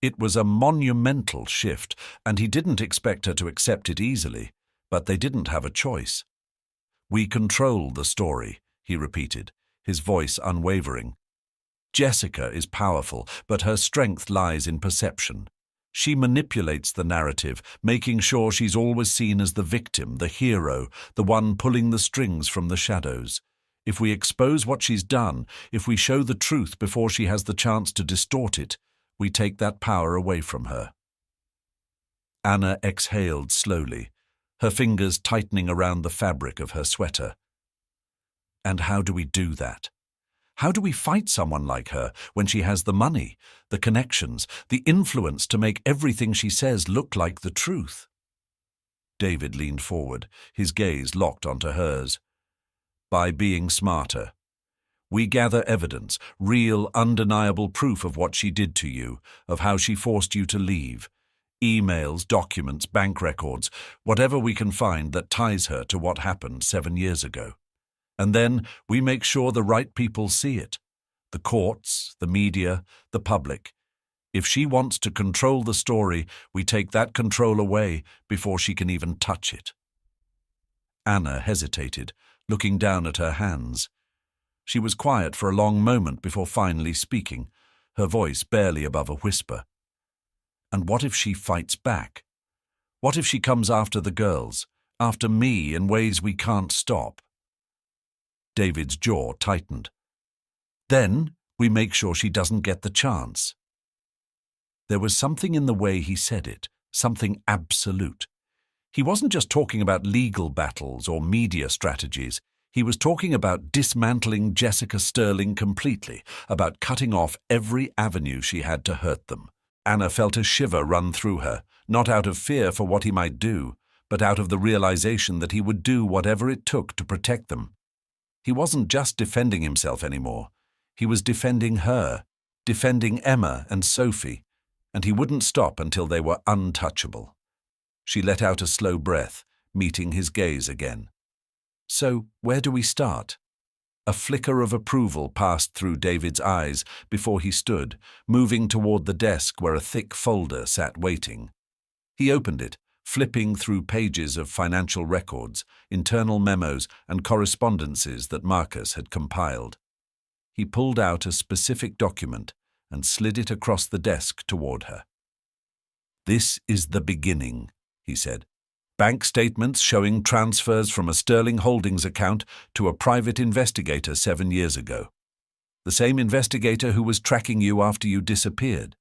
Speaker 1: It was a monumental shift, and he didn't expect her to accept it easily, but they didn't have a choice. "We control the story," he repeated, his voice unwavering. "Jessica is powerful, but her strength lies in perception. She manipulates the narrative, making sure she's always seen as the victim, the hero, the one pulling the strings from the shadows. If we expose what she's done, if we show the truth before she has the chance to distort it, we take that power away from her." Anna exhaled slowly, her fingers tightening around the fabric of her sweater. "And how do we do that? How do we fight someone like her when she has the money, the connections, the influence to make everything she says look like the truth?" David leaned forward, his gaze locked onto hers. "By being smarter. We gather evidence, real, undeniable proof of what she did to you, of how she forced you to leave. Emails, documents, bank records, whatever we can find that ties her to what happened 7 years ago. And then we make sure the right people see it. The courts, the media, the public. If she wants to control the story, we take that control away before she can even touch it." Anna hesitated, looking down at her hands. She was quiet for a long moment before finally speaking, her voice barely above a whisper. And what if she fights back? What if she comes after the girls, after me in ways we can't stop? David's jaw tightened. Then we make sure she doesn't get the chance. There was something in the way he said it, something absolute. He wasn't just talking about legal battles or media strategies. He was talking about dismantling Jessica Sterling completely, about cutting off every avenue she had to hurt them. Anna felt a shiver run through her, not out of fear for what he might do, but out of the realization that he would do whatever it took to protect them. He wasn't just defending himself anymore. He was defending her, defending Emma and Sophie, and he wouldn't stop until they were untouchable. She let out a slow breath, meeting his gaze again. So, where do we start? A flicker of approval passed through David's eyes before he stood, moving toward the desk where a thick folder sat waiting. He opened it, flipping through pages of financial records, internal memos, and correspondences that Marcus had compiled. He pulled out a specific document and slid it across the desk toward her. "This is the beginning," he said. "Bank statements showing transfers from a Sterling Holdings account to a private investigator 7 years ago. The same investigator who was tracking you after you disappeared."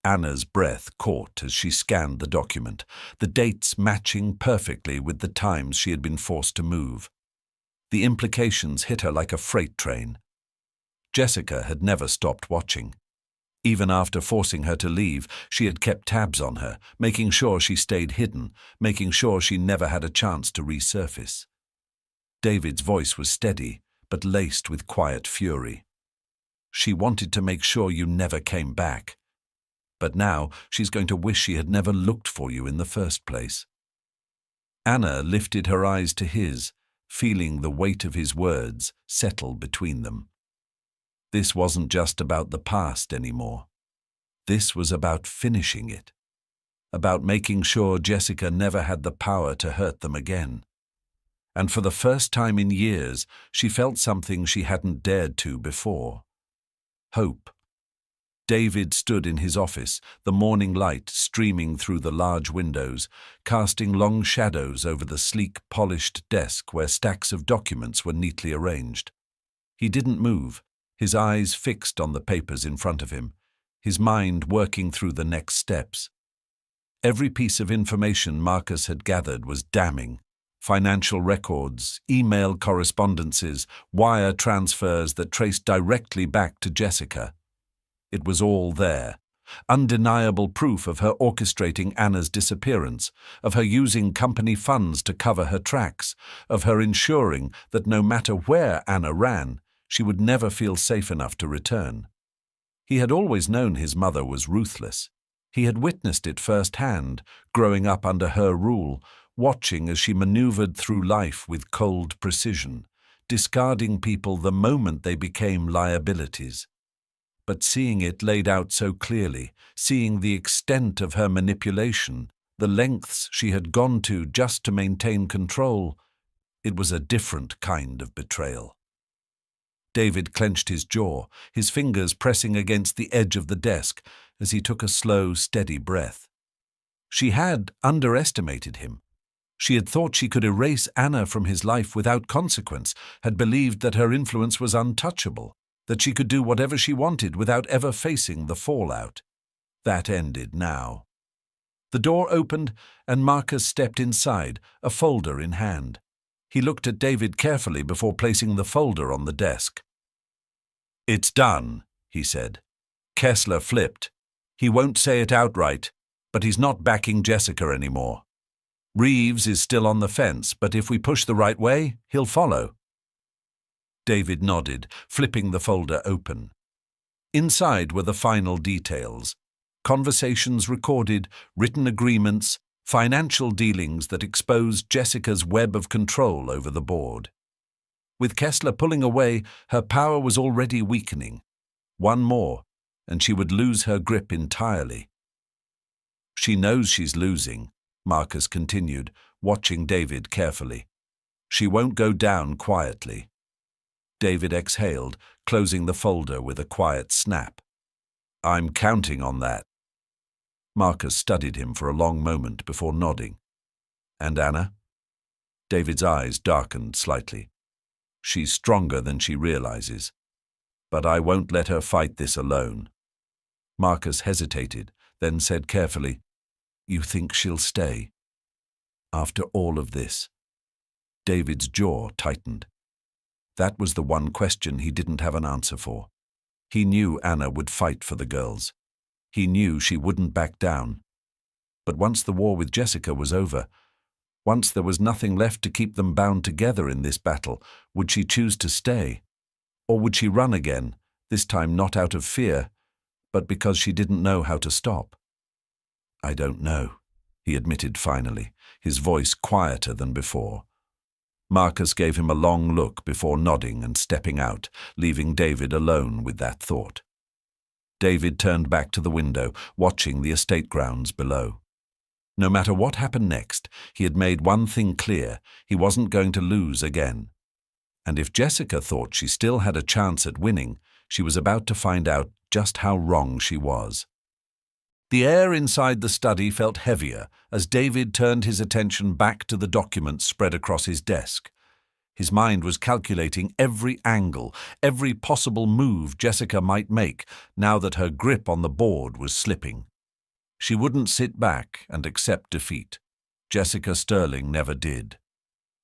Speaker 1: Anna's breath caught as she scanned the document, the dates matching perfectly with the times she had been forced to move. The implications hit her like a freight train. Jessica had never stopped watching. Even after forcing her to leave, she had kept tabs on her, making sure she stayed hidden, making sure she never had a chance to resurface. David's voice was steady, but laced with quiet fury. "She wanted to make sure you never came back. But now she's going to wish she had never looked for you in the first place." Anna lifted her eyes to his, feeling the weight of his words settle between them. This wasn't just about the past anymore. This was about finishing it, about making sure Jessica never had the power to hurt them again. And for the first time in years, she felt something she hadn't dared to before. Hope. David stood in his office, the morning light streaming through the large windows, casting long shadows over the sleek, polished desk where stacks of documents were neatly arranged. He didn't move, his eyes fixed on the papers in front of him, his mind working through the next steps. Every piece of information Marcus had gathered was damning. Financial records, email correspondences, wire transfers that traced directly back to Jessica. It was all there. Undeniable proof of her orchestrating Anna's disappearance, of her using company funds to cover her tracks, of her ensuring that no matter where Anna ran, she would never feel safe enough to return. He had always known his mother was ruthless. He had witnessed it firsthand, growing up under her rule, watching as she maneuvered through life with cold precision, discarding people the moment they became liabilities. But seeing it laid out so clearly, seeing the extent of her manipulation, the lengths she had gone to just to maintain control, it was a different kind of betrayal. David clenched his jaw, his fingers pressing against the edge of the desk as he took a slow, steady breath. She had underestimated him. She had thought she could erase Anna from his life without consequence, had believed that her influence was untouchable, that she could do whatever she wanted without ever facing the fallout. That ended now. The door opened and Marcus stepped inside, a folder in hand. He looked at David carefully before placing the folder on the desk. "It's done," he said. Kessler flipped. He won't say it outright, but he's not backing Jessica anymore. Reeves is still on the fence, but if we push the right way, he'll follow. David nodded, flipping the folder open. Inside were the final details. Conversations recorded, written agreements, financial dealings that exposed Jessica's web of control over the board. With Kessler pulling away, her power was already weakening. One more, and she would lose her grip entirely. "She knows she's losing," Marcus continued, watching David carefully. She won't go down quietly. David exhaled, closing the folder with a quiet snap. I'm counting on that. Marcus studied him for a long moment before nodding. And Anna? David's eyes darkened slightly. She's stronger than she realizes. But I won't let her fight this alone. Marcus hesitated, then said carefully, You think she'll stay? After all of this? David's jaw tightened. That was the one question he didn't have an answer for. He knew Anna would fight for the girls. He knew she wouldn't back down. But once the war with Jessica was over, once there was nothing left to keep them bound together in this battle, would she choose to stay? Or would she run again, this time not out of fear, but because she didn't know how to stop? I don't know, he admitted finally, his voice quieter than before. Marcus gave him a long look before nodding and stepping out, leaving David alone with that thought. David turned back to the window, watching the estate grounds below. No matter what happened next, he had made one thing clear: he wasn't going to lose again. And if Jessica thought she still had a chance at winning, she was about to find out just how wrong she was. The air inside the study felt heavier as David turned his attention back to the documents spread across his desk. His mind was calculating every angle, every possible move Jessica might make now that her grip on the board was slipping. She wouldn't sit back and accept defeat. Jessica Sterling never did.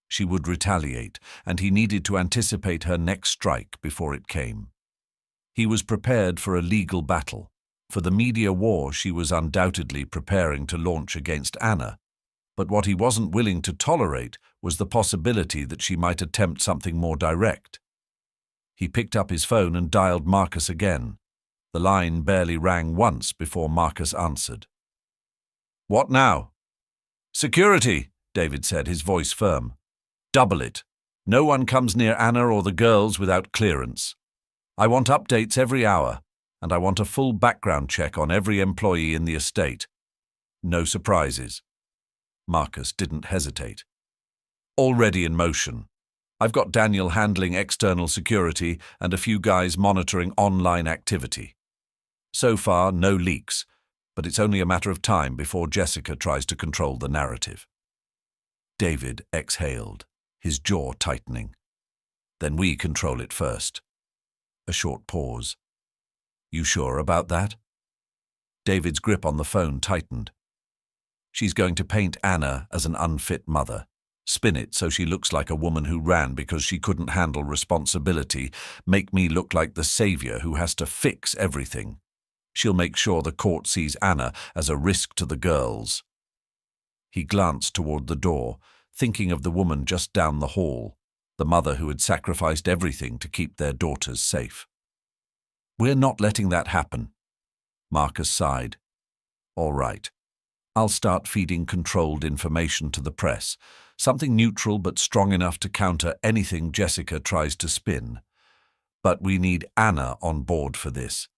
Speaker 1: She would retaliate, and he needed to anticipate her next strike before it came. He was prepared for a legal battle. For the media war she was undoubtedly preparing to launch against Anna, but what he wasn't willing to tolerate was the possibility that she might attempt something more direct. He picked up his phone and dialed Marcus again. The line barely rang once before Marcus answered. What now? Security, David said, his voice firm. Double it. No one comes near Anna or the girls without clearance. I want updates every hour. And I want a full background check on every employee in the estate. No surprises. Marcus didn't hesitate. Already in motion. I've got Daniel handling external security and a few guys monitoring online activity. So far, no leaks, but it's only a matter of time before Jessica tries to control the narrative. David exhaled, his jaw tightening. Then we control it first. A short pause. You sure about that? David's grip on the phone tightened. She's going to paint Anna as an unfit mother, spin it so she looks like a woman who ran because she couldn't handle responsibility, make me look like the savior who has to fix everything. She'll make sure the court sees Anna as a risk to the girls. He glanced toward the door, thinking of the woman just down the hall, the mother who had sacrificed everything to keep their daughters safe. We're not letting that happen. Marcus sighed. All right. I'll start feeding controlled information to the press, something neutral but strong enough to counter anything Jessica tries to spin. But we need Anna on board for this.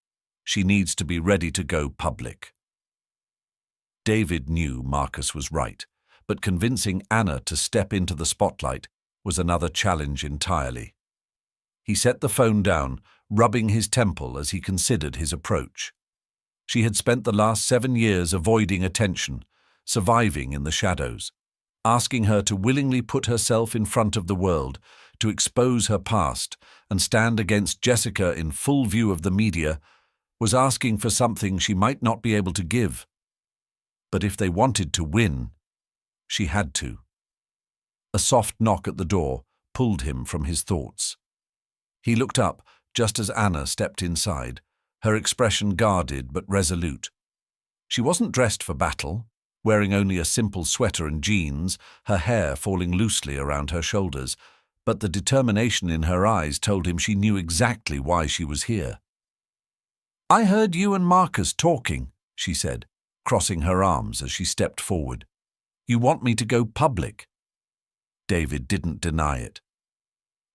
Speaker 1: She needs to be ready to go public. David knew Marcus was right, but convincing Anna to step into the spotlight was another challenge entirely. He set the phone down, rubbing his temple as he considered his approach. She had spent the last 7 years avoiding attention, surviving in the shadows. Asking her to willingly put herself in front of the world, to expose her past and stand against Jessica in full view of the media, was asking for something she might not be able to give. But if they wanted to win, she had to. A soft knock at the door pulled him from his thoughts. He looked up just as Anna stepped inside, her expression guarded but resolute. She wasn't dressed for battle, wearing only a simple sweater and jeans, her hair falling loosely around her shoulders, but the determination in her eyes told him she knew exactly why she was here. "I heard you and Marcus talking," she said, crossing her arms as she stepped forward. "You want me to go public." David didn't deny it.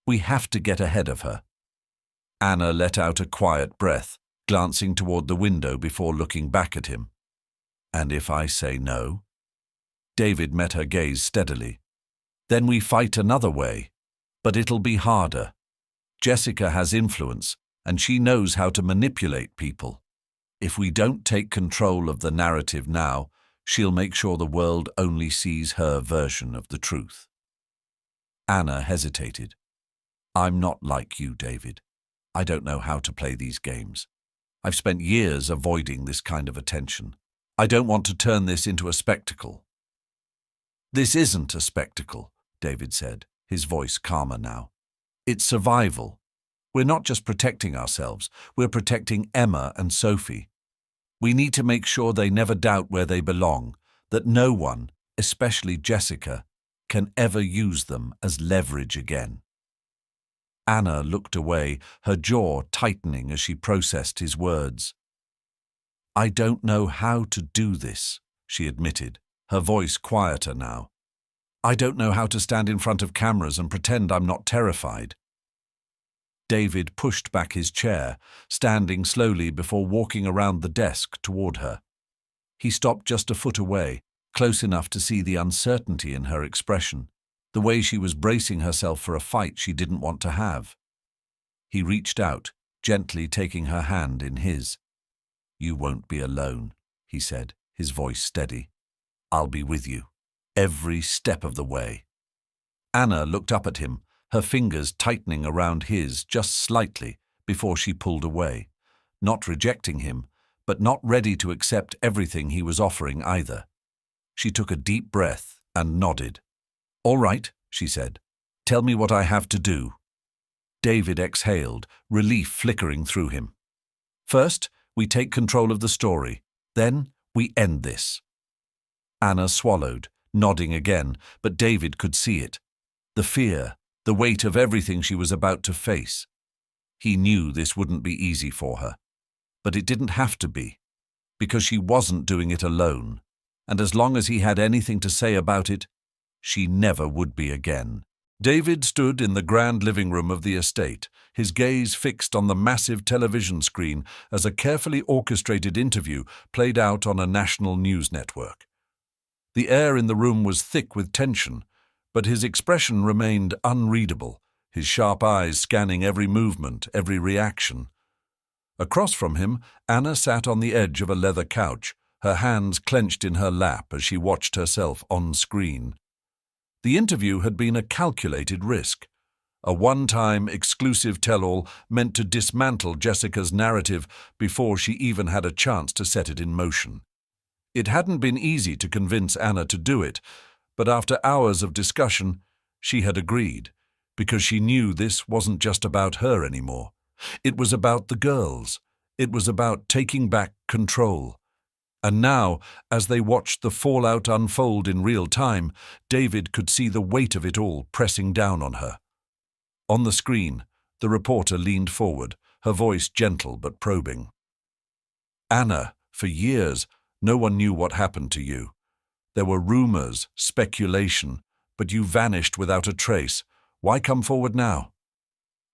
Speaker 1: "We have to get ahead of her." Anna let out a quiet breath, glancing toward the window before looking back at him. "And if I say no?" David met her gaze steadily. Then we fight another way, but it'll be harder. Jessica has influence, and she knows how to manipulate people. If we don't take control of the narrative now, she'll make sure the world only sees her version of the truth." Anna hesitated. "I'm not like you, David. I don't know how to play these games. I've spent years avoiding this kind of attention. I don't want to turn this into a spectacle." "This isn't a spectacle," David said, his voice calmer now. "It's survival. We're not just protecting ourselves, we're protecting Emma and Sophie. We need to make sure they never doubt where they belong, that no one, especially Jessica, can ever use them as leverage again." Anna looked away, her jaw tightening as she processed his words. "I don't know how to do this," she admitted, her voice quieter now. "I don't know how to stand in front of cameras and pretend I'm not terrified." David pushed back his chair, standing slowly before walking around the desk toward her. He stopped just a foot away, close enough to see the uncertainty in her expression, the way she was bracing herself for a fight she didn't want to have. He reached out, gently taking her hand in his. "You won't be alone," he said, his voice steady. "I'll be with you, every step of the way." Anna looked up at him, her fingers tightening around his just slightly before she pulled away, not rejecting him, but not ready to accept everything he was offering either. She took a deep breath and nodded. "All right," she said. "Tell me what I have to do." David exhaled, relief flickering through him. "First, we take control of the story. Then, we end this." Anna swallowed, nodding again, but David could see it. The fear, the weight of everything she was about to face. He knew this wouldn't be easy for her. But it didn't have to be, because she wasn't doing it alone, and as long as he had anything to say about it, she never would be again. David stood in the grand living room of the estate, his gaze fixed on the massive television screen as a carefully orchestrated interview played out on a national news network. The air in the room was thick with tension, but his expression remained unreadable, his sharp eyes scanning every movement, every reaction. Across from him, Anna sat on the edge of a leather couch, her hands clenched in her lap as she watched herself on screen. The interview had been a calculated risk, a one-time exclusive tell-all meant to dismantle Jessica's narrative before she even had a chance to set it in motion. It hadn't been easy to convince Anna to do it, but after hours of discussion, she had agreed, because she knew this wasn't just about her anymore. It was about the girls. It was about taking back control. And now, as they watched the fallout unfold in real time, David could see the weight of it all pressing down on her. On the screen, the reporter leaned forward, her voice gentle but probing. "Anna, for years, no one knew what happened to you. There were rumors, speculation, but you vanished without a trace. Why come forward now?"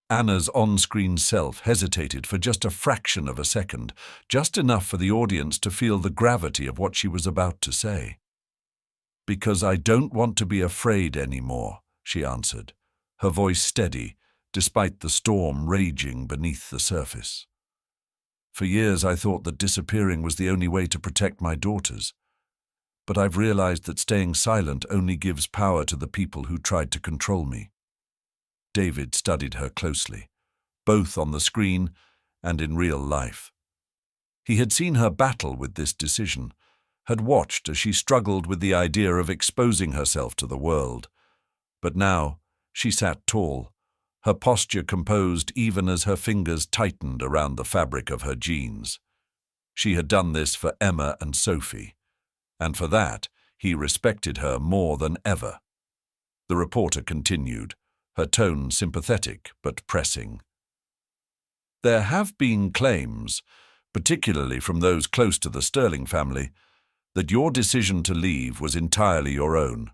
Speaker 1: Anna's on-screen self hesitated for just a fraction of a second, just enough for the audience to feel the gravity of what she was about to say. "Because I don't want to be afraid anymore," she answered, her voice steady, despite the storm raging beneath the surface. "For years I thought that disappearing was the only way to protect my daughters. But I've realized that staying silent only gives power to the people who tried to control me." David studied her closely, both on the screen and in real life. He had seen her battle with this decision, had watched as she struggled with the idea of exposing herself to the world. But now she sat tall, her posture composed even as her fingers tightened around the fabric of her jeans. She had done this for Emma and Sophie, and for that he respected her more than ever. The reporter continued, her tone sympathetic but pressing. "There have been claims, particularly from those close to the Sterling family, that your decision to leave was entirely your own,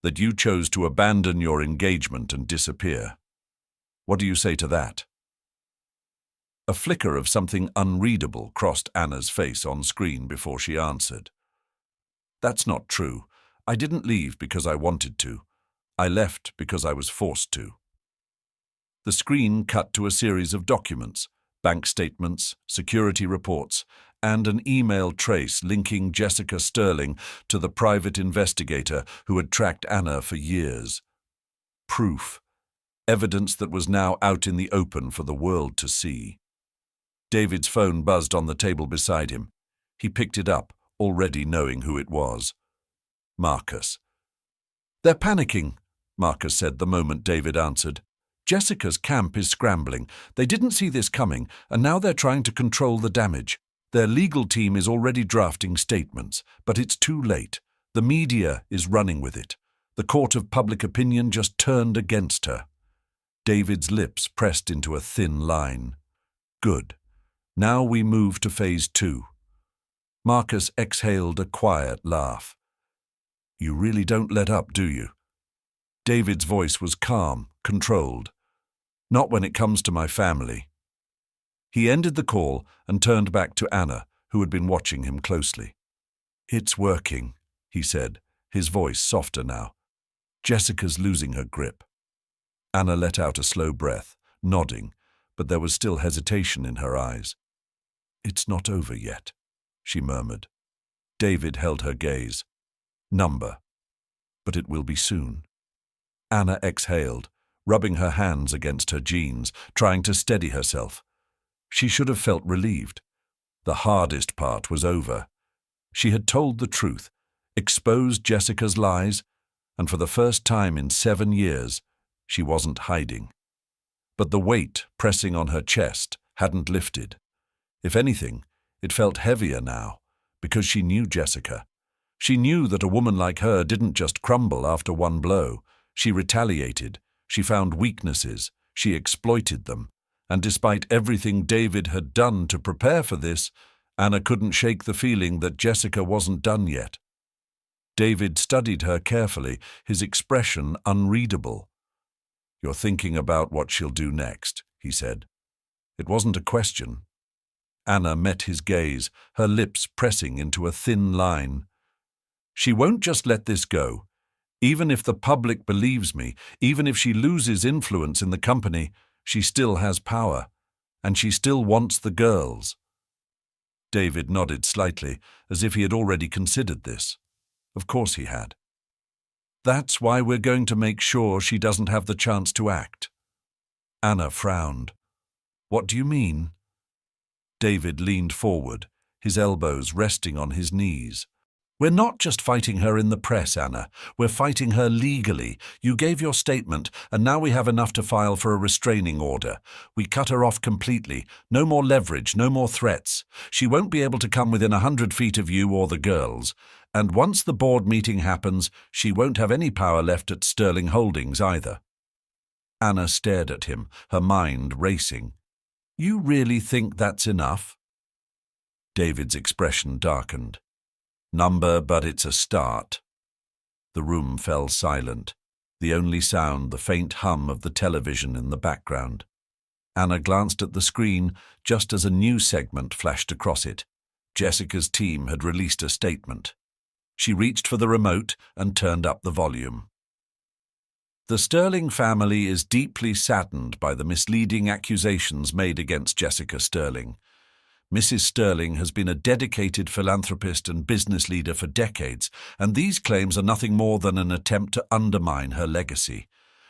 Speaker 1: that you chose to abandon your engagement and disappear. What do you say to that?" A flicker of something unreadable crossed Anna's face on screen before she answered. "That's not true. I didn't leave because I wanted to. I left because I was forced to. The screen cut to a series of documents, bank statements, security reports, and an email trace linking Jessica Sterling to the private investigator who had tracked Anna for years. Proof. Evidence that was now out in the open for the world to see. David's phone buzzed on the table beside him. He picked it up, already knowing who it was. Marcus. "They're panicking," Marcus said the moment David answered. "Jessica's camp is scrambling. They didn't see this coming, and now they're trying to control the damage. Their legal team is already drafting statements, but it's too late. The media is running with it. The court of public opinion just turned against her." David's lips pressed into a thin line. "Good. Now we move to phase 2. Marcus exhaled a quiet laugh. "You really don't let up, do you?" David's voice was calm, controlled. "Not when it comes to my family." He ended the call and turned back to Anna, who had been watching him closely. "It's working," he said, his voice softer now. "Jessica's losing her grip." Anna let out a slow breath, nodding, but there was still hesitation in her eyes. "It's not over yet," she murmured. David held her gaze. "Number. But it will be soon." Anna exhaled, rubbing her hands against her jeans, trying to steady herself. She should have felt relieved. The hardest part was over. She had told the truth, exposed Jessica's lies, and for the first time in 7 years, she wasn't hiding. But the weight pressing on her chest hadn't lifted. If anything, it felt heavier now, because she knew Jessica. She knew that a woman like her didn't just crumble after one blow. She retaliated, she found weaknesses, she exploited them, and despite everything David had done to prepare for this, Anna couldn't shake the feeling that Jessica wasn't done yet. David studied her carefully, his expression unreadable. "You're thinking about what she'll do next," he said. It wasn't a question. Anna met his gaze, her lips pressing into a thin line. "She won't just let this go. Even if the public believes me, even if she loses influence in the company, she still has power, and she still wants the girls." David nodded slightly, as if he had already considered this. Of course he had. "That's why we're going to make sure she doesn't have the chance to act." Anna frowned. "What do you mean?" David leaned forward, his elbows resting on his knees. "We're not just fighting her in the press, Anna. We're fighting her legally. You gave your statement, and now we have enough to file for a restraining order. We cut her off completely. No more leverage, no more threats. She won't be able to come within 100 feet of you or the girls. And once the board meeting happens, she won't have any power left at Sterling Holdings either." Anna stared at him, her mind racing. "You really think that's enough?" David's expression darkened. "Number, but it's a start." The room fell silent, the only sound the faint hum of the television in the background. Anna glanced at the screen just as a new segment flashed across it. Jessica's team had released a statement. She reached for the remote and turned up the volume. "The Sterling family is deeply saddened by the misleading accusations made against Jessica Sterling. Mrs. Sterling has been a dedicated philanthropist and business leader for decades, and these claims are nothing more than an attempt to undermine her legacy.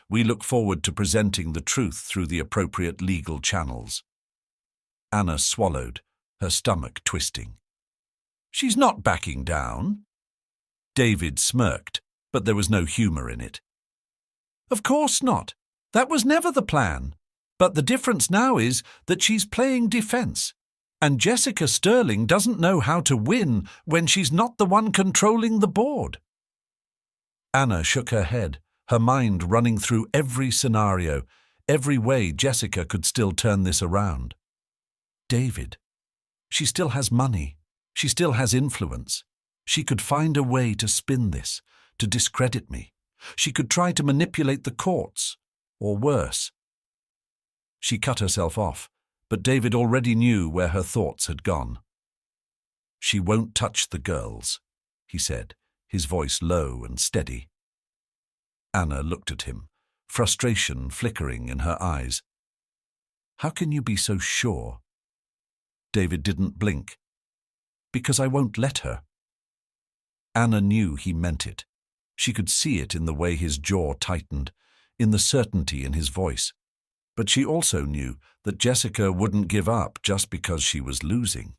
Speaker 1: We look forward to presenting the truth through the appropriate legal channels." Anna swallowed, her stomach twisting. "She's not backing down." David smirked, but there was no humor in it. "Of course not. That was never the plan. But the difference now is that she's playing defense. And Jessica Sterling doesn't know how to win when she's not the one controlling the board." Anna shook her head, her mind running through every scenario, every way Jessica could still turn this around. "David, she still has money. She still has influence. She could find a way to spin this, to discredit me. She could try to manipulate the courts, or worse." She cut herself off, but David already knew where her thoughts had gone. "She won't touch the girls," he said, his voice low and steady. Anna looked at him, frustration flickering in her eyes. "How can you be so sure?" David didn't blink. "Because I won't let her." Anna knew he meant it. She could see it in the way his jaw tightened, in the certainty in his voice. But she also knew that Jessica wouldn't give up just because she was losing.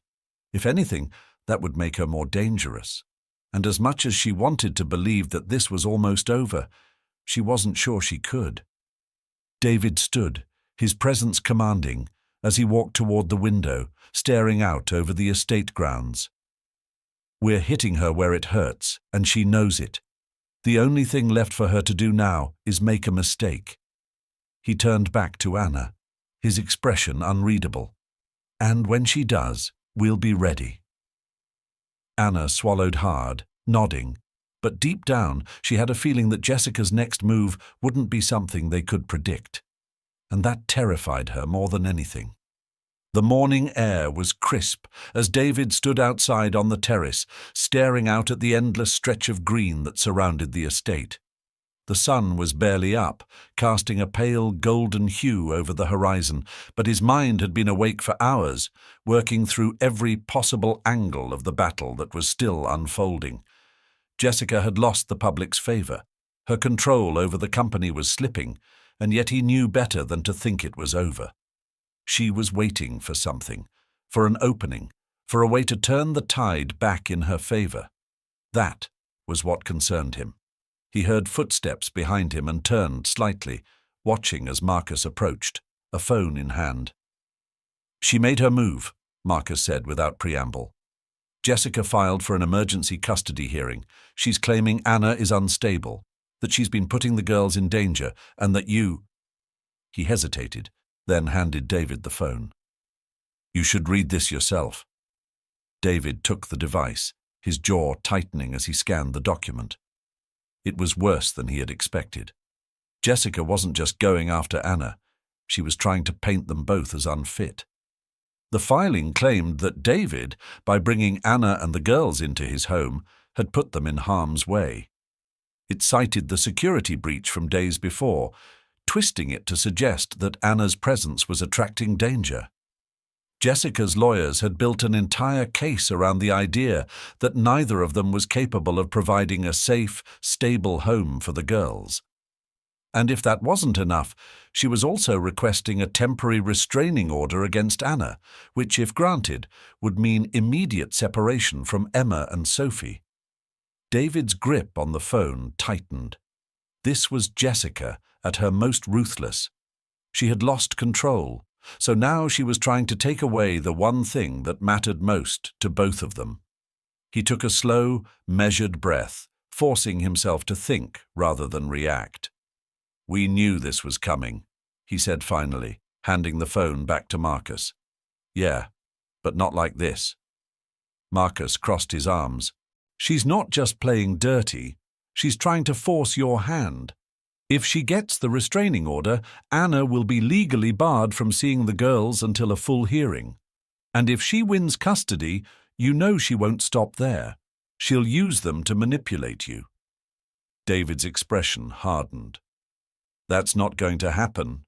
Speaker 1: If anything, that would make her more dangerous. And as much as she wanted to believe that this was almost over, she wasn't sure she could. David stood, his presence commanding, as he walked toward the window, staring out over the estate grounds. "We're hitting her where it hurts, and she knows it. The only thing left for her to do now is make a mistake." He turned back to Anna, his expression unreadable. "And when she does, we'll be ready." Anna swallowed hard, nodding, but deep down she had a feeling that Jessica's next move wouldn't be something they could predict. And that terrified her more than anything. The morning air was crisp as David stood outside on the terrace, staring out at the endless stretch of green that surrounded the estate. The sun was barely up, casting a pale golden hue over the horizon, but his mind had been awake for hours, working through every possible angle of the battle that was still unfolding. Jessica had lost the public's favor. Her control over the company was slipping, and yet he knew better than to think it was over. She was waiting for something, for an opening, for a way to turn the tide back in her favor. That was what concerned him. He heard footsteps behind him and turned slightly, watching as Marcus approached, a phone in hand. "She made her move," Marcus said without preamble. "Jessica filed for an emergency custody hearing. She's claiming Anna is unstable, that she's been putting the girls in danger, and that you—" He hesitated, then handed David the phone. "You should read this yourself." David took the device, his jaw tightening as he scanned the document. It was worse than he had expected. Jessica wasn't just going after Anna. She was trying to paint them both as unfit. The filing claimed that David, by bringing Anna and the girls into his home, had put them in harm's way. It cited the security breach from days before, twisting it to suggest that Anna's presence was attracting danger. Jessica's lawyers had built an entire case around the idea that neither of them was capable of providing a safe, stable home for the girls. And if that wasn't enough, she was also requesting a temporary restraining order against Anna, which, if granted, would mean immediate separation from Emma and Sophie. David's grip on the phone tightened. This was Jessica at her most ruthless. She had lost control. So now she was trying to take away the one thing that mattered most to both of them. He took a slow, measured breath, forcing himself to think rather than react. "We knew this was coming," he said finally, handing the phone back to Marcus. "Yeah, but not like this." Marcus crossed his arms. "She's not just playing dirty. She's trying to force your hand. If she gets the restraining order, Anna will be legally barred from seeing the girls until a full hearing. And if she wins custody, you know she won't stop there. She'll use them to manipulate you." David's expression hardened. "That's not going to happen."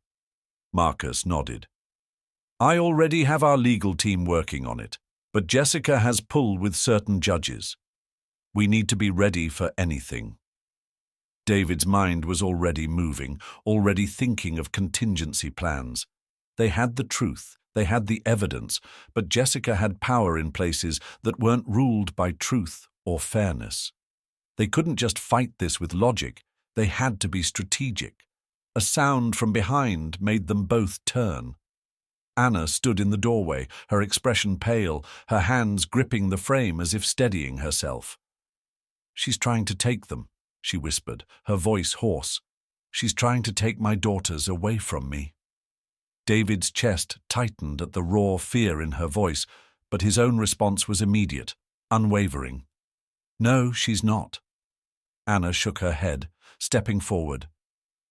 Speaker 1: Marcus nodded. "I already have our legal team working on it, but Jessica has pull with certain judges. We need to be ready for anything." David's mind was already moving, already thinking of contingency plans. They had the truth, they had the evidence, but Jessica had power in places that weren't ruled by truth or fairness. They couldn't just fight this with logic, they had to be strategic. A sound from behind made them both turn. Anna stood in the doorway, her expression pale, her hands gripping the frame as if steadying herself. "She's trying to take them," she whispered, her voice hoarse. "She's trying to take my daughters away from me." David's chest tightened at the raw fear in her voice, but his own response was immediate, unwavering. "No, she's not." Anna shook her head, stepping forward.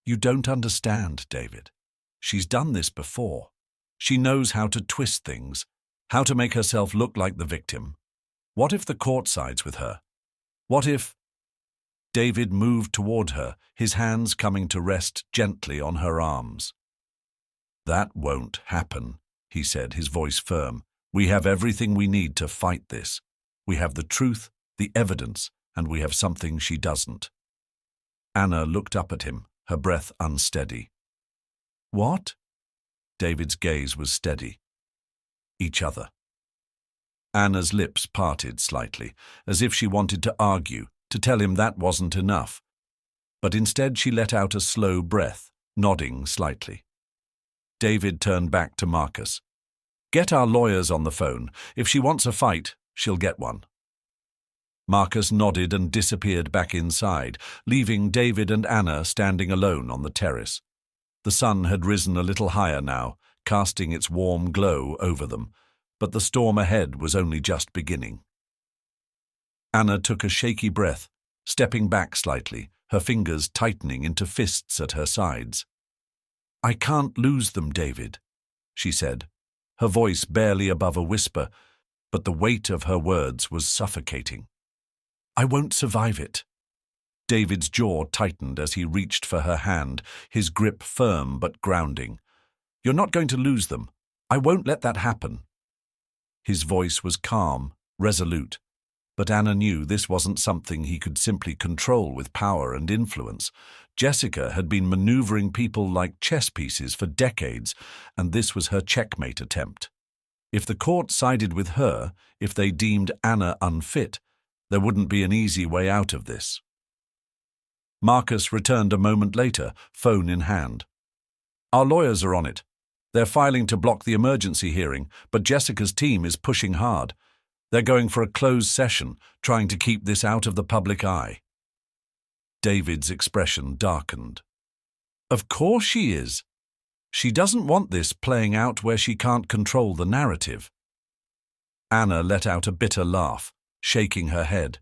Speaker 1: "You don't understand, David. She's done this before. She knows how to twist things, how to make herself look like the victim. What if the court sides with her? What if—" David moved toward her, his hands coming to rest gently on her arms. "That won't happen," he said, his voice firm. "We have everything we need to fight this. We have the truth, the evidence, and we have something she doesn't." Anna looked up at him, her breath unsteady. "What?" David's gaze was steady. "Each other." Anna's lips parted slightly, as if she wanted to argue, to tell him that wasn't enough. But instead she let out a slow breath, nodding slightly. David turned back to Marcus. "Get our lawyers on the phone. If she wants a fight, she'll get one." Marcus nodded and disappeared back inside, leaving David and Anna standing alone on the terrace. The sun had risen a little higher now, casting its warm glow over them, but the storm ahead was only just beginning. Anna took a shaky breath, stepping back slightly, her fingers tightening into fists at her sides. "I can't lose them, David," she said, her voice barely above a whisper, but the weight of her words was suffocating. "I won't survive it." David's jaw tightened as he reached for her hand, his grip firm but grounding. "You're not going to lose them. I won't let that happen." His voice was calm, resolute, but Anna knew this wasn't something he could simply control with power and influence. Jessica had been maneuvering people like chess pieces for decades, and this was her checkmate attempt. If the court sided with her, if they deemed Anna unfit, there wouldn't be an easy way out of this. Marcus returned a moment later, phone in hand. "Our lawyers are on it. They're filing to block the emergency hearing, but Jessica's team is pushing hard. They're going for a closed session, trying to keep this out of the public eye." David's expression darkened. "Of course she is. She doesn't want this playing out where she can't control the narrative." Anna let out a bitter laugh, shaking her head.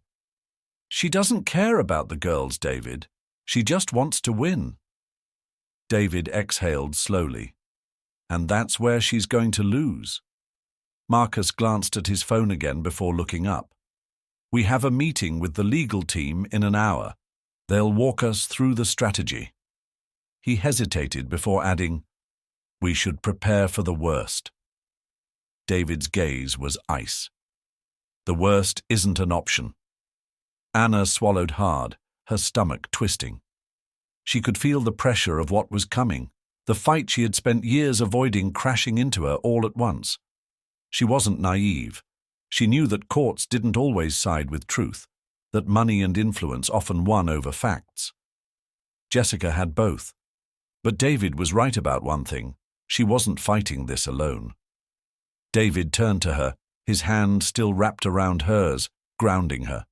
Speaker 1: "She doesn't care about the girls, David. She just wants to win." David exhaled slowly. "And that's where she's going to lose." Marcus glanced at his phone again before looking up. "We have a meeting with the legal team in an hour. They'll walk us through the strategy." He hesitated before adding, "We should prepare for the worst." David's gaze was ice. "The worst isn't an option." Anna swallowed hard, her stomach twisting. She could feel the pressure of what was coming, the fight she had spent years avoiding crashing into her all at once. She wasn't naive. She knew that courts didn't always side with truth, that money and influence often won over facts. Jessica had both. But David was right about one thing. She wasn't fighting this alone. David turned to her, his hand still wrapped around hers, grounding her.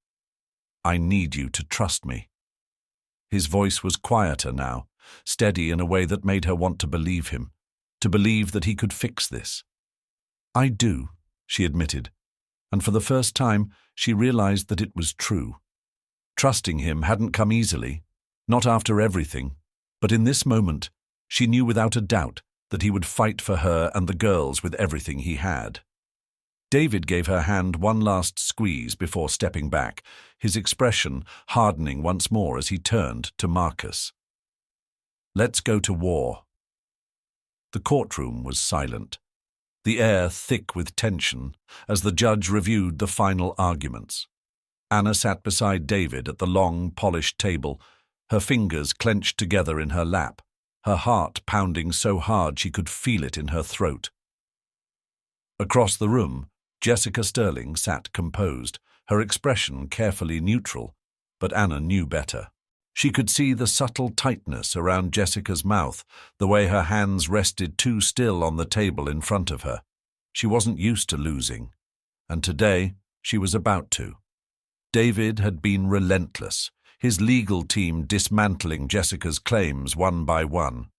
Speaker 1: "I need you to trust me." His voice was quieter now, steady in a way that made her want to believe him, to believe that he could fix this. "I do," she admitted, and for the first time she realized that it was true. Trusting him hadn't come easily, not after everything, but in this moment she knew without a doubt that he would fight for her and the girls with everything he had. David gave her hand one last squeeze before stepping back, his expression hardening once more as he turned to Marcus. "Let's go to war." The courtroom was silent, the air thick with tension as the judge reviewed the final arguments. Anna sat beside David at the long, polished table, her fingers clenched together in her lap, her heart pounding so hard she could feel it in her throat. Across the room, Jessica Sterling sat composed, her expression carefully neutral, but Anna knew better. She could see the subtle tightness around Jessica's mouth, the way her hands rested too still on the table in front of her. She wasn't used to losing, and today she was about to. David had been relentless, his legal team dismantling Jessica's claims one by one.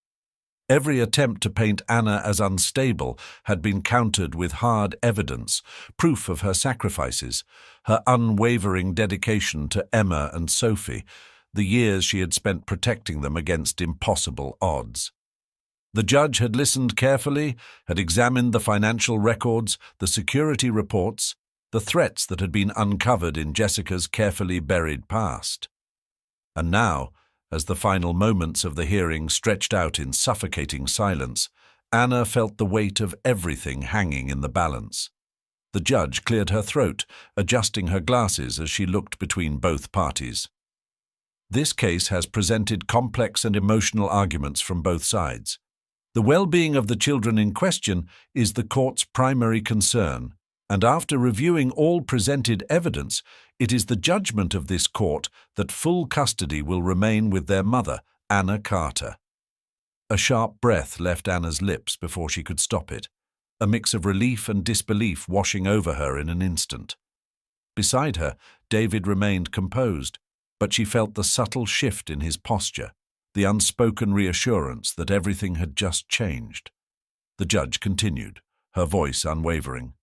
Speaker 1: Every attempt to paint Anna as unstable had been countered with hard evidence, proof of her sacrifices, her unwavering dedication to Emma and Sophie, the years she had spent protecting them against impossible odds. The judge had listened carefully, had examined the financial records, the security reports, the threats that had been uncovered in Jessica's carefully buried past. And now, as the final moments of the hearing stretched out in suffocating silence, Anna felt the weight of everything hanging in the balance. The judge cleared her throat, adjusting her glasses as she looked between both parties. This case has presented complex and emotional arguments from both sides. The well-being of the children in question is the court's primary concern, and after reviewing all presented evidence, it is the judgment of this court that full custody will remain with their mother, Anna Carter. A sharp breath left Anna's lips before she could stop it, a mix of relief and disbelief washing over her in an instant. Beside her, David remained composed, but she felt the subtle shift in his posture, the unspoken reassurance that everything had just changed. The judge continued, her voice unwavering.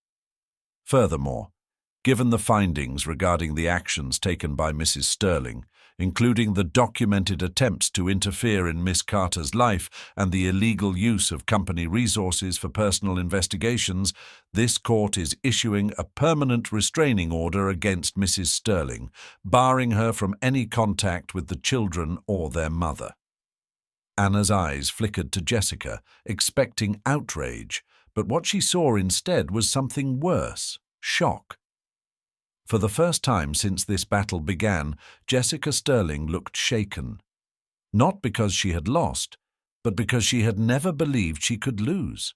Speaker 1: Furthermore, given the findings regarding the actions taken by Mrs. Sterling, including the documented attempts to interfere in Miss Carter's life and the illegal use of company resources for personal investigations, this court is issuing a permanent restraining order against Mrs. Sterling, barring her from any contact with the children or their mother. Anna's eyes flickered to Jessica, expecting outrage, but what she saw instead was something worse, shock. For the first time since this battle began, Jessica Sterling looked shaken. Not because she had lost, but because she had never believed she could lose.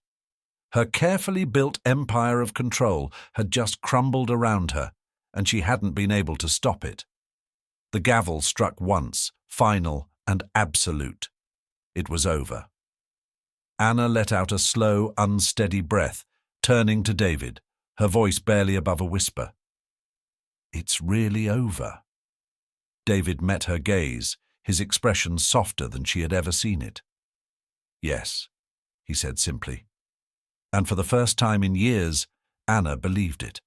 Speaker 1: Her carefully built empire of control had just crumbled around her, and she hadn't been able to stop it. The gavel struck once, final and absolute. It was over. Anna let out a slow, unsteady breath, turning to David, her voice barely above a whisper. "It's really over." David met her gaze, his expression softer than she had ever seen it. "Yes," he said simply. And for the first time in years, Anna believed it.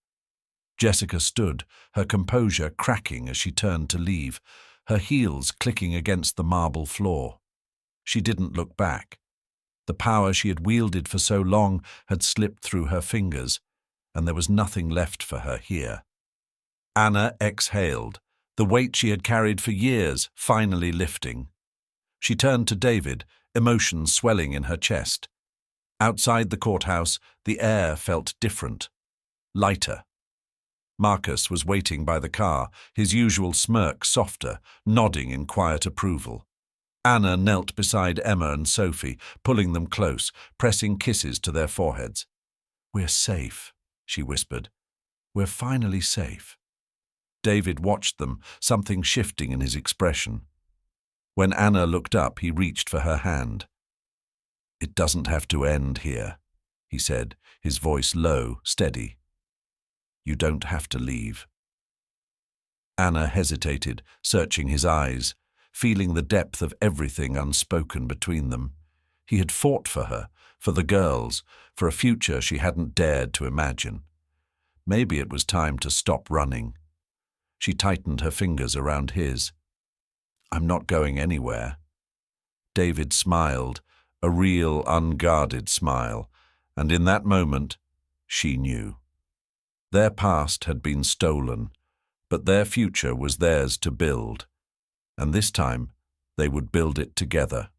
Speaker 1: Jessica stood, her composure cracking as she turned to leave, her heels clicking against the marble floor. She didn't look back. The power she had wielded for so long had slipped through her fingers, and there was nothing left for her here. Anna exhaled, the weight she had carried for years finally lifting. She turned to David, emotions swelling in her chest. Outside the courthouse, the air felt different, lighter. Marcus was waiting by the car, his usual smirk softer, nodding in quiet approval. Anna knelt beside Emma and Sophie, pulling them close, pressing kisses to their foreheads. "We're safe," she whispered. "We're finally safe." David watched them, something shifting in his expression. When Anna looked up, he reached for her hand. "It doesn't have to end here," he said, his voice low, steady. "You don't have to leave." Anna hesitated, searching his eyes, feeling the depth of everything unspoken between them. He had fought for her, for the girls, for a future she hadn't dared to imagine. Maybe it was time to stop running. She tightened her fingers around his. "I'm not going anywhere." David smiled, a real, unguarded smile, and in that moment, she knew. Their past had been stolen, but their future was theirs to build, and this time they would build it together.